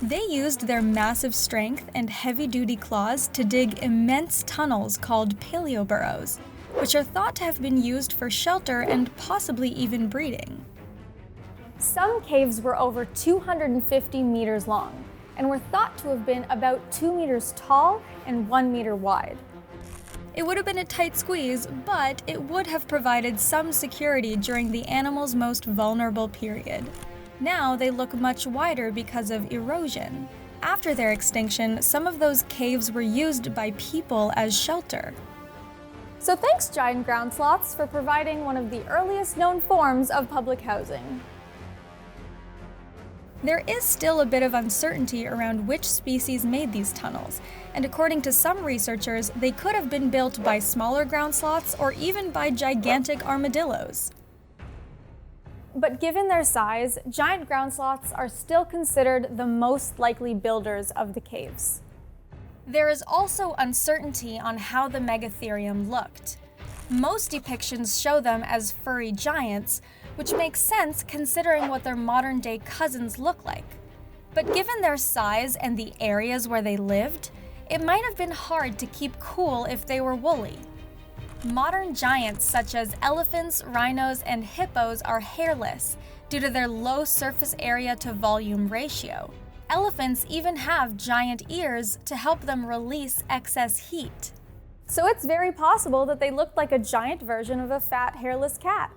They used their massive strength and heavy-duty claws to dig immense tunnels called paleoburrows, which are thought to have been used for shelter and possibly even breeding. Some caves were over 250 meters long and were thought to have been about 2 meters tall and 1 meter wide. It would have been a tight squeeze, but it would have provided some security during the animal's most vulnerable period. Now they look much wider because of erosion. After their extinction, some of those caves were used by people as shelter. So thanks, giant ground sloths, for providing one of the earliest known forms of public housing. There is still a bit of uncertainty around which species made these tunnels, and according to some researchers, they could have been built by smaller ground sloths or even by gigantic armadillos. But given their size, giant ground sloths are still considered the most likely builders of the caves. There is also uncertainty on how the Megatherium looked. Most depictions show them as furry giants, which makes sense considering what their modern-day cousins look like. But given their size and the areas where they lived, it might have been hard to keep cool if they were woolly. Modern giants such as elephants, rhinos, and hippos are hairless due to their low surface area to volume ratio. Elephants even have giant ears to help them release excess heat. So it's very possible that they looked like a giant version of a fat, hairless cat.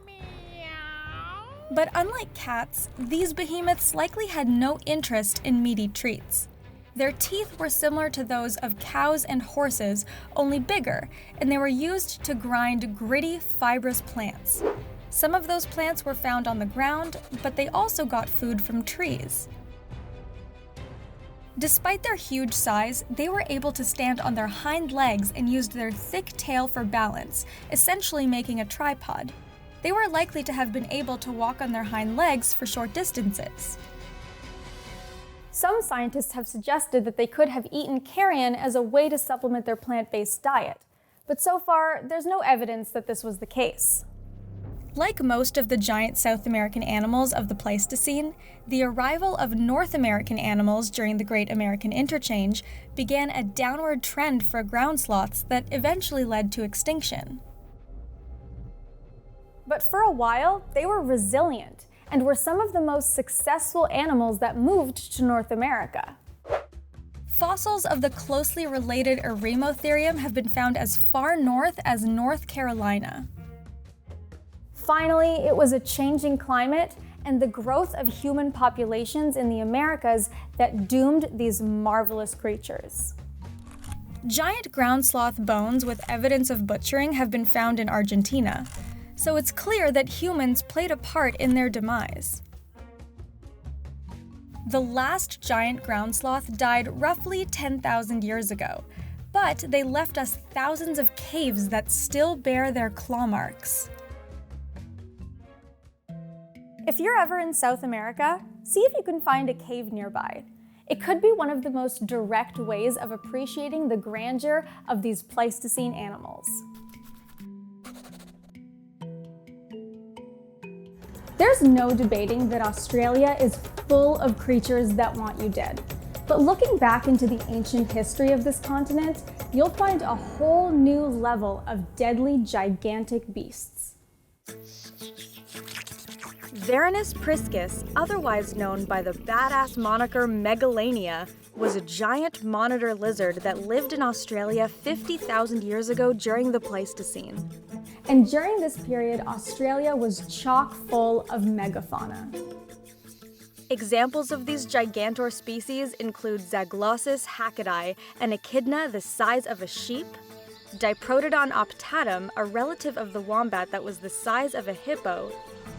But unlike cats, these behemoths likely had no interest in meaty treats. Their teeth were similar to those of cows and horses, only bigger, and they were used to grind gritty, fibrous plants. Some of those plants were found on the ground, but they also got food from trees. Despite their huge size, they were able to stand on their hind legs and used their thick tail for balance, essentially making a tripod. They were likely to have been able to walk on their hind legs for short distances. Some scientists have suggested that they could have eaten carrion as a way to supplement their plant-based diet, but so far, there's no evidence that this was the case. Like most of the giant South American animals of the Pleistocene, the arrival of North American animals during the Great American Interchange began a downward trend for ground sloths that eventually led to extinction. But for a while, they were resilient and were some of the most successful animals that moved to North America. Fossils of the closely related Elasmotherium have been found as far north as North Carolina. Finally, it was a changing climate and the growth of human populations in the Americas that doomed these marvelous creatures. Giant ground sloth bones with evidence of butchering have been found in Argentina, so it's clear that humans played a part in their demise. The last giant ground sloth died roughly 10,000 years ago, but they left us thousands of caves that still bear their claw marks. If you're ever in South America, see if you can find a cave nearby. It could be one of the most direct ways of appreciating the grandeur of these Pleistocene animals. There's no debating that Australia is full of creatures that want you dead. But looking back into the ancient history of this continent, you'll find a whole new level of deadly, gigantic beasts. Varanus priscus, otherwise known by the badass moniker Megalania, was a giant monitor lizard that lived in Australia 50,000 years ago during the Pleistocene. And during this period, Australia was chock full of megafauna. Examples of these gigantor species include Zaglossus hacketi, an echidna the size of a sheep, Diprotodon optatum, a relative of the wombat that was the size of a hippo,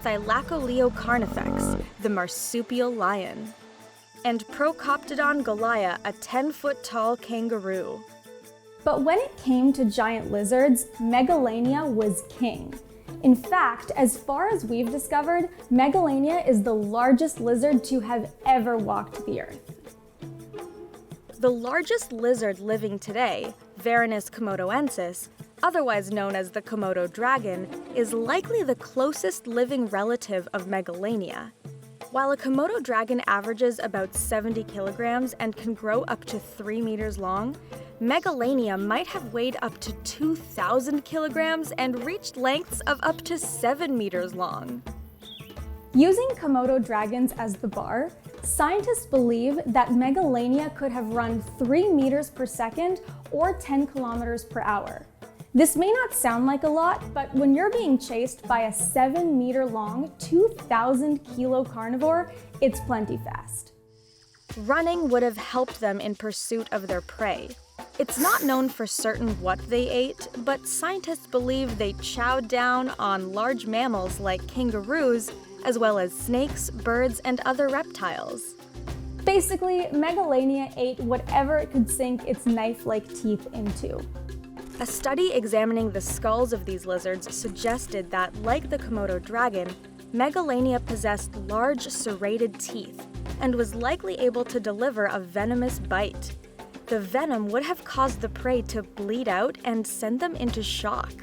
Thylacoleo carnifex, the marsupial lion, and Procoptodon goliath, a 10-foot-tall kangaroo. But when it came to giant lizards, Megalania was king. In fact, as far as we've discovered, Megalania is the largest lizard to have ever walked the earth. The largest lizard living today, Varanus komodoensis, otherwise known as the Komodo dragon, is likely the closest living relative of Megalania. While a Komodo dragon averages about 70 kilograms and can grow up to 3 meters long, Megalania might have weighed up to 2,000 kilograms and reached lengths of up to 7 meters long. Using Komodo dragons as the bar, scientists believe that Megalania could have run 3 meters per second or 10 kilometers per hour. This may not sound like a lot, but when you're being chased by a 7-meter-long, 2,000-kilo carnivore, it's plenty fast. Running would have helped them in pursuit of their prey. It's not known for certain what they ate, but scientists believe they chowed down on large mammals like kangaroos, as well as snakes, birds, and other reptiles. Basically, Megalania ate whatever it could sink its knife-like teeth into. A study examining the skulls of these lizards suggested that, like the Komodo dragon, Megalania possessed large serrated teeth and was likely able to deliver a venomous bite. The venom would have caused the prey to bleed out and send them into shock.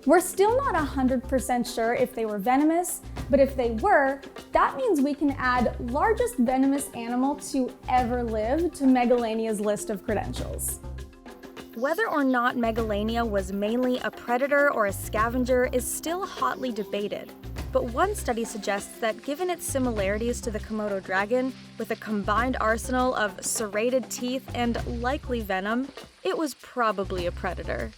We're still not 100% sure if they were venomous, but if they were, that means we can add largest venomous animal to ever live to Megalania's list of credentials. Whether or not Megalania was mainly a predator or a scavenger is still hotly debated, but one study suggests that given its similarities to the Komodo dragon, with a combined arsenal of serrated teeth and likely venom, it was probably a predator.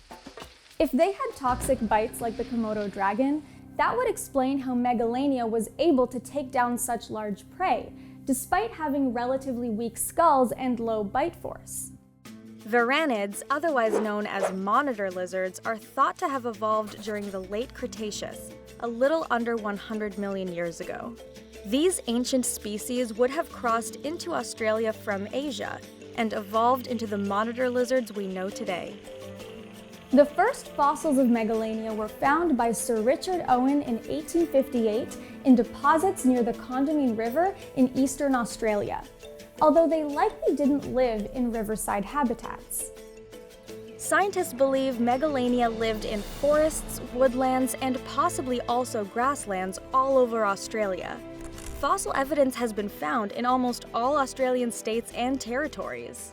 If they had toxic bites like the Komodo dragon, that would explain how Megalania was able to take down such large prey, despite having relatively weak skulls and low bite force. Varanids, otherwise known as monitor lizards, are thought to have evolved during the late Cretaceous, a little under 100 million years ago. These ancient species would have crossed into Australia from Asia and evolved into the monitor lizards we know today. The first fossils of Megalania were found by Sir Richard Owen in 1858 in deposits near the Condamine River in eastern Australia, although they likely didn't live in riverside habitats. Scientists believe Megalania lived in forests, woodlands, and possibly also grasslands all over Australia. Fossil evidence has been found in almost all Australian states and territories.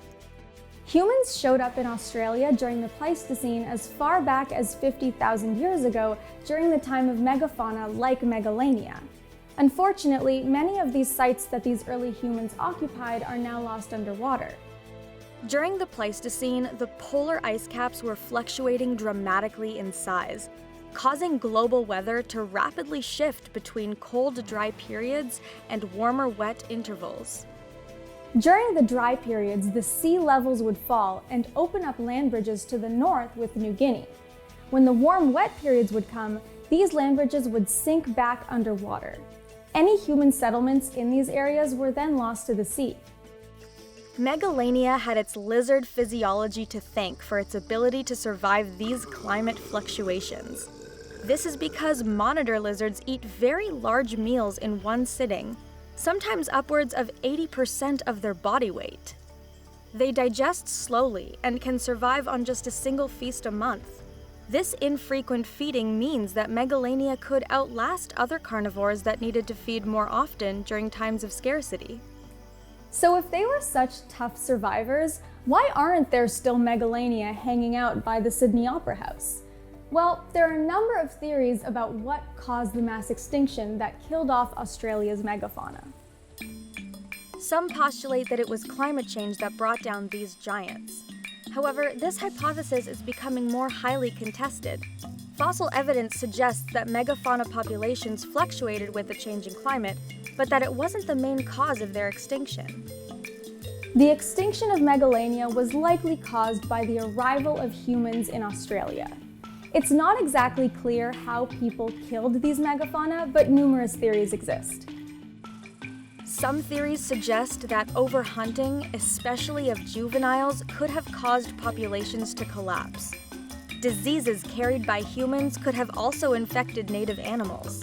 Humans showed up in Australia during the Pleistocene as far back as 50,000 years ago during the time of megafauna like Megalania. Unfortunately, many of these sites that these early humans occupied are now lost underwater. During the Pleistocene, the polar ice caps were fluctuating dramatically in size, causing global weather to rapidly shift between cold, dry periods and warmer, wet intervals. During the dry periods, the sea levels would fall and open up land bridges to the north with New Guinea. When the warm, wet periods would come, these land bridges would sink back underwater. Any human settlements in these areas were then lost to the sea. Megalania had its lizard physiology to thank for its ability to survive these climate fluctuations. This is because monitor lizards eat very large meals in one sitting, sometimes upwards of 80% of their body weight. They digest slowly and can survive on just a single feast a month. This infrequent feeding means that Megalania could outlast other carnivores that needed to feed more often during times of scarcity. So if they were such tough survivors, why aren't there still Megalania hanging out by the Sydney Opera House? Well, there are a number of theories about what caused the mass extinction that killed off Australia's megafauna. Some postulate that it was climate change that brought down these giants. However, this hypothesis is becoming more highly contested. Fossil evidence suggests that megafauna populations fluctuated with the changing climate, but that it wasn't the main cause of their extinction. The extinction of Megalania was likely caused by the arrival of humans in Australia. It's not exactly clear how people killed these megafauna, but numerous theories exist. Some theories suggest that overhunting, especially of juveniles, could have caused populations to collapse. Diseases carried by humans could have also infected native animals.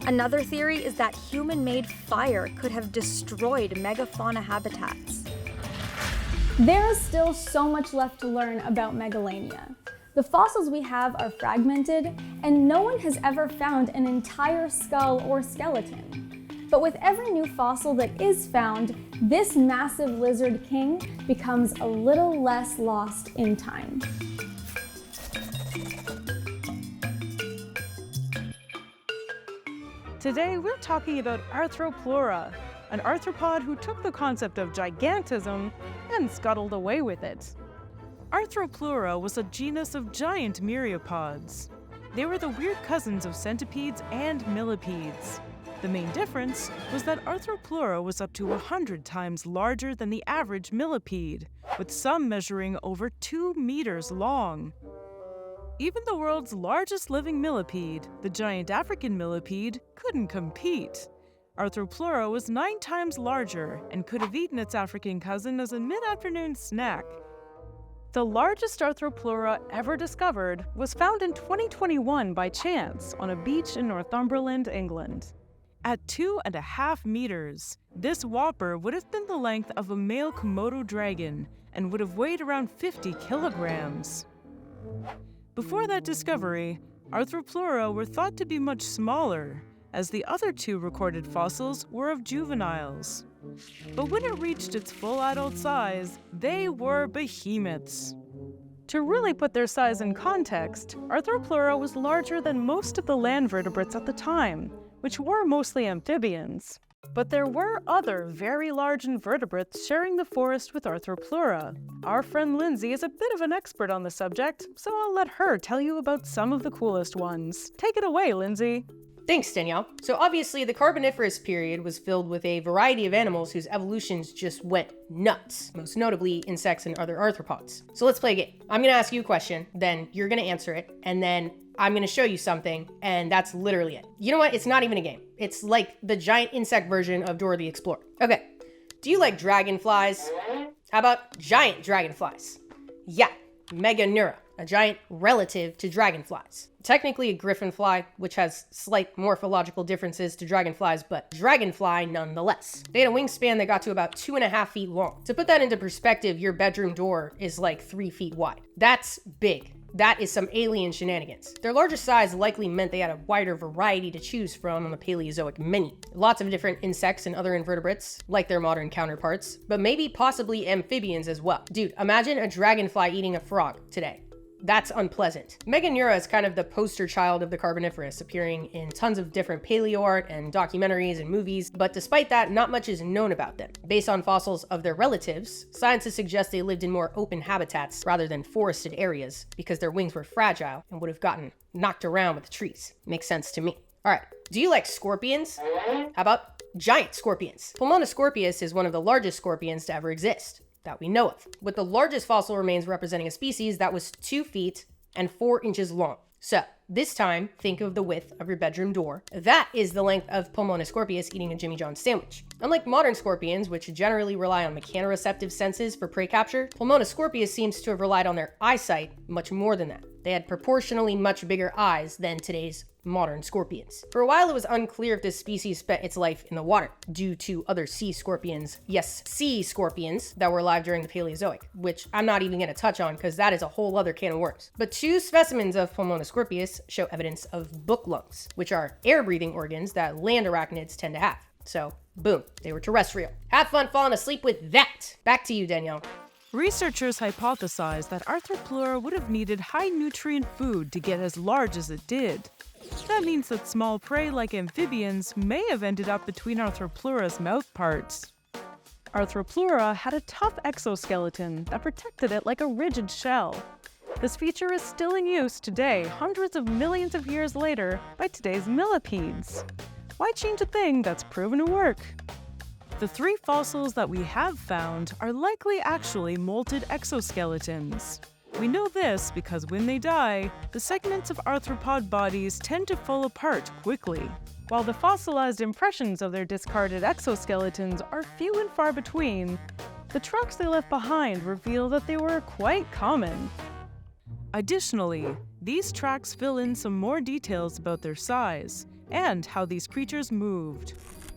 Another theory is that human-made fire could have destroyed megafauna habitats. There is still so much left to learn about Megalania. The fossils we have are fragmented, and no one has ever found an entire skull or skeleton. But with every new fossil that is found, this massive lizard king becomes a little less lost in time. Today, we're talking about Arthropleura, an arthropod who took the concept of gigantism and scuttled away with it. Arthropleura was a genus of giant myriapods. They were the weird cousins of centipedes and millipedes. The main difference was that Arthropleura was up to 100 times larger than the average millipede, with some measuring over 2 meters long. Even the world's largest living millipede, the giant African millipede, couldn't compete. Arthropleura was 9 times larger and could have eaten its African cousin as a mid-afternoon snack. The largest Arthropleura ever discovered was found in 2021 by chance on a beach in Northumberland, England. At 2.5 meters, this whopper would have been the length of a male Komodo dragon and would have weighed around 50 kilograms. Before that discovery, Arthropleura were thought to be much smaller, as the other two recorded fossils were of juveniles. But when it reached its full adult size, they were behemoths. To really put their size in context, Arthropleura was larger than most of the land vertebrates at the time, which were mostly amphibians. But there were other very large invertebrates sharing the forest with Arthropleura. Our friend Lindsay is a bit of an expert on the subject, so I'll let her tell you about some of the coolest ones. Take it away, Lindsay. Thanks, Danielle. So obviously, the Carboniferous period was filled with a variety of animals whose evolutions just went nuts, most notably insects and other arthropods. So let's play a game. I'm gonna ask you a question, then you're gonna answer it, and then I'm gonna show you something, and that's literally it. You know what? It's not even a game. It's like the giant insect version of Dora the Explorer. Okay, do you like dragonflies? How about giant dragonflies? Yeah, Meganeura, a giant relative to dragonflies. Technically a griffinfly, which has slight morphological differences to dragonflies, but dragonfly nonetheless. They had a wingspan that got to about 2.5 feet long. To put that into perspective, your bedroom door is like 3 feet wide. That's big. That is some alien shenanigans. Their larger size likely meant they had a wider variety to choose from on the Paleozoic menu. Lots of different insects and other invertebrates, like their modern counterparts, but maybe possibly amphibians as well. Dude, imagine a dragonfly eating a frog today. That's unpleasant. Meganeura is kind of the poster child of the Carboniferous, appearing in tons of different paleo art and documentaries and movies, but despite that, not much is known about them. Based on fossils of their relatives, scientists suggest they lived in more open habitats rather than forested areas because their wings were fragile and would have gotten knocked around with the trees. Makes sense to me. All right, do you like scorpions? How about giant scorpions? Pulmonoscorpius is one of the largest scorpions to ever exist that we know of, with the largest fossil remains representing a species that was 2 feet and 4 inches long. So this time, think of the width of your bedroom door. That is the length of Pulmonoscorpius eating a Jimmy John's sandwich. Unlike modern scorpions, which generally rely on mechanoreceptive senses for prey capture, Pulmonoscorpius seems to have relied on their eyesight much more than that. They had proportionally much bigger eyes than today's modern scorpions. For a while, it was unclear if this species spent its life in the water due to other sea scorpions. Yes, sea scorpions that were alive during the Paleozoic, which I'm not even going to touch on because that is a whole other can of worms. But 2 specimens of Pulmonoscorpius show evidence of book lungs, which are air-breathing organs that land arachnids tend to have. So, boom, they were terrestrial. Have fun falling asleep with that. Back to you, Danielle. Researchers hypothesized that Arthropleura would have needed high-nutrient food to get as large as it did. That means that small prey like amphibians may have ended up between Arthropleura's mouth parts. Arthropleura had a tough exoskeleton that protected it like a rigid shell. This feature is still in use today, hundreds of millions of years later, by today's millipedes. Why change a thing that's proven to work? The 3 fossils that we have found are likely actually molted exoskeletons. We know this because when they die, the segments of arthropod bodies tend to fall apart quickly. While the fossilized impressions of their discarded exoskeletons are few and far between, the tracks they left behind reveal that they were quite common. Additionally, these tracks fill in some more details about their size and how these creatures moved.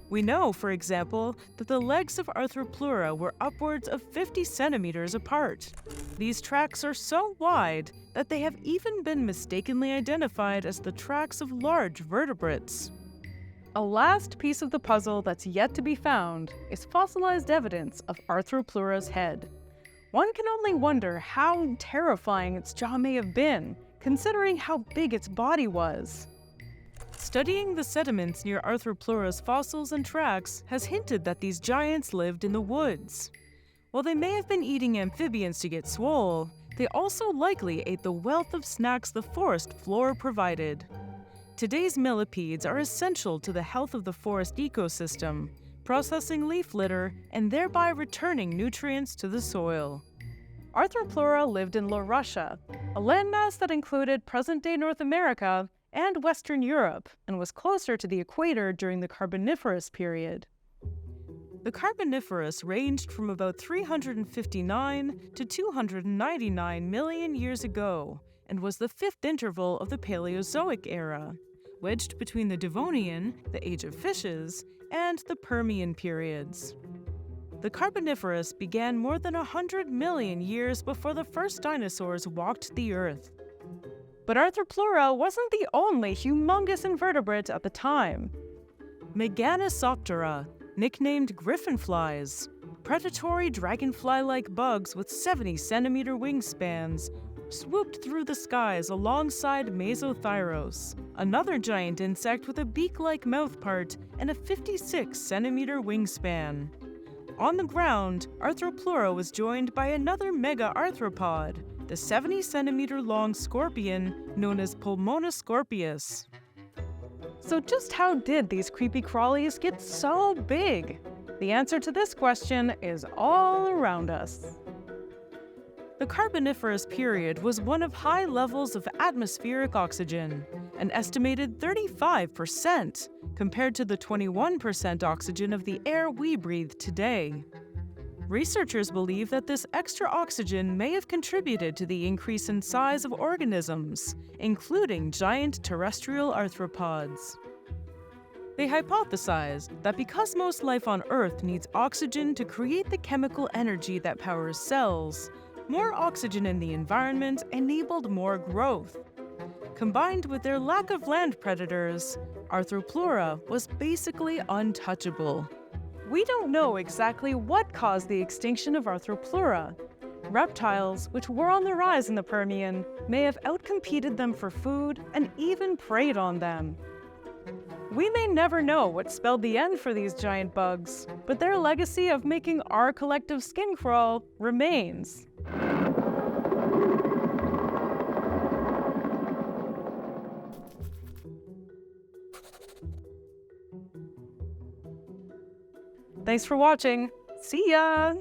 We know, for example, that the legs of Arthropleura were upwards of 50 centimeters apart. These tracks are so wide that they have even been mistakenly identified as the tracks of large vertebrates. A last piece of the puzzle that's yet to be found is fossilized evidence of Arthropleura's head. One can only wonder how terrifying its jaw may have been, considering how big its body was. Studying the sediments near Arthropleura's fossils and tracks has hinted that these giants lived in the woods. While they may have been eating amphibians to get swole, they also likely ate the wealth of snacks the forest floor provided. Today's millipedes are essential to the health of the forest ecosystem, processing leaf litter and thereby returning nutrients to the soil. Arthropleura lived in Laurussia, a landmass that included present-day North America and Western Europe, and was closer to the equator during the Carboniferous period. The Carboniferous ranged from about 359 to 299 million years ago, and was the 5th interval of the Paleozoic era, wedged between the Devonian, the Age of Fishes, and the Permian periods. The Carboniferous began more than 100 million years before the first dinosaurs walked the Earth. But Arthropleura wasn't the only humongous invertebrate at the time. Meganisoptera, nicknamed griffinflies, predatory dragonfly-like bugs with 70-centimeter wingspans, swooped through the skies alongside Mesothyros, another giant insect with a beak-like mouthpart and a 56-centimeter wingspan. On the ground, Arthropleura was joined by another mega-arthropod, the 70-centimeter long scorpion known as Pulmonoscorpius. So just how did these creepy crawlies get so big? The answer to this question is all around us. The Carboniferous period was one of high levels of atmospheric oxygen, an estimated 35% compared to the 21% oxygen of the air we breathe today. Researchers believe that this extra oxygen may have contributed to the increase in size of organisms, including giant terrestrial arthropods. They hypothesized that because most life on Earth needs oxygen to create the chemical energy that powers cells, more oxygen in the environment enabled more growth. Combined with their lack of land predators, Arthropleura was basically untouchable. We don't know exactly what caused the extinction of Arthropleura. Reptiles, which were on the rise in the Permian, may have outcompeted them for food and even preyed on them. We may never know what spelled the end for these giant bugs, but their legacy of making our collective skin crawl remains. Thanks for watching. See ya!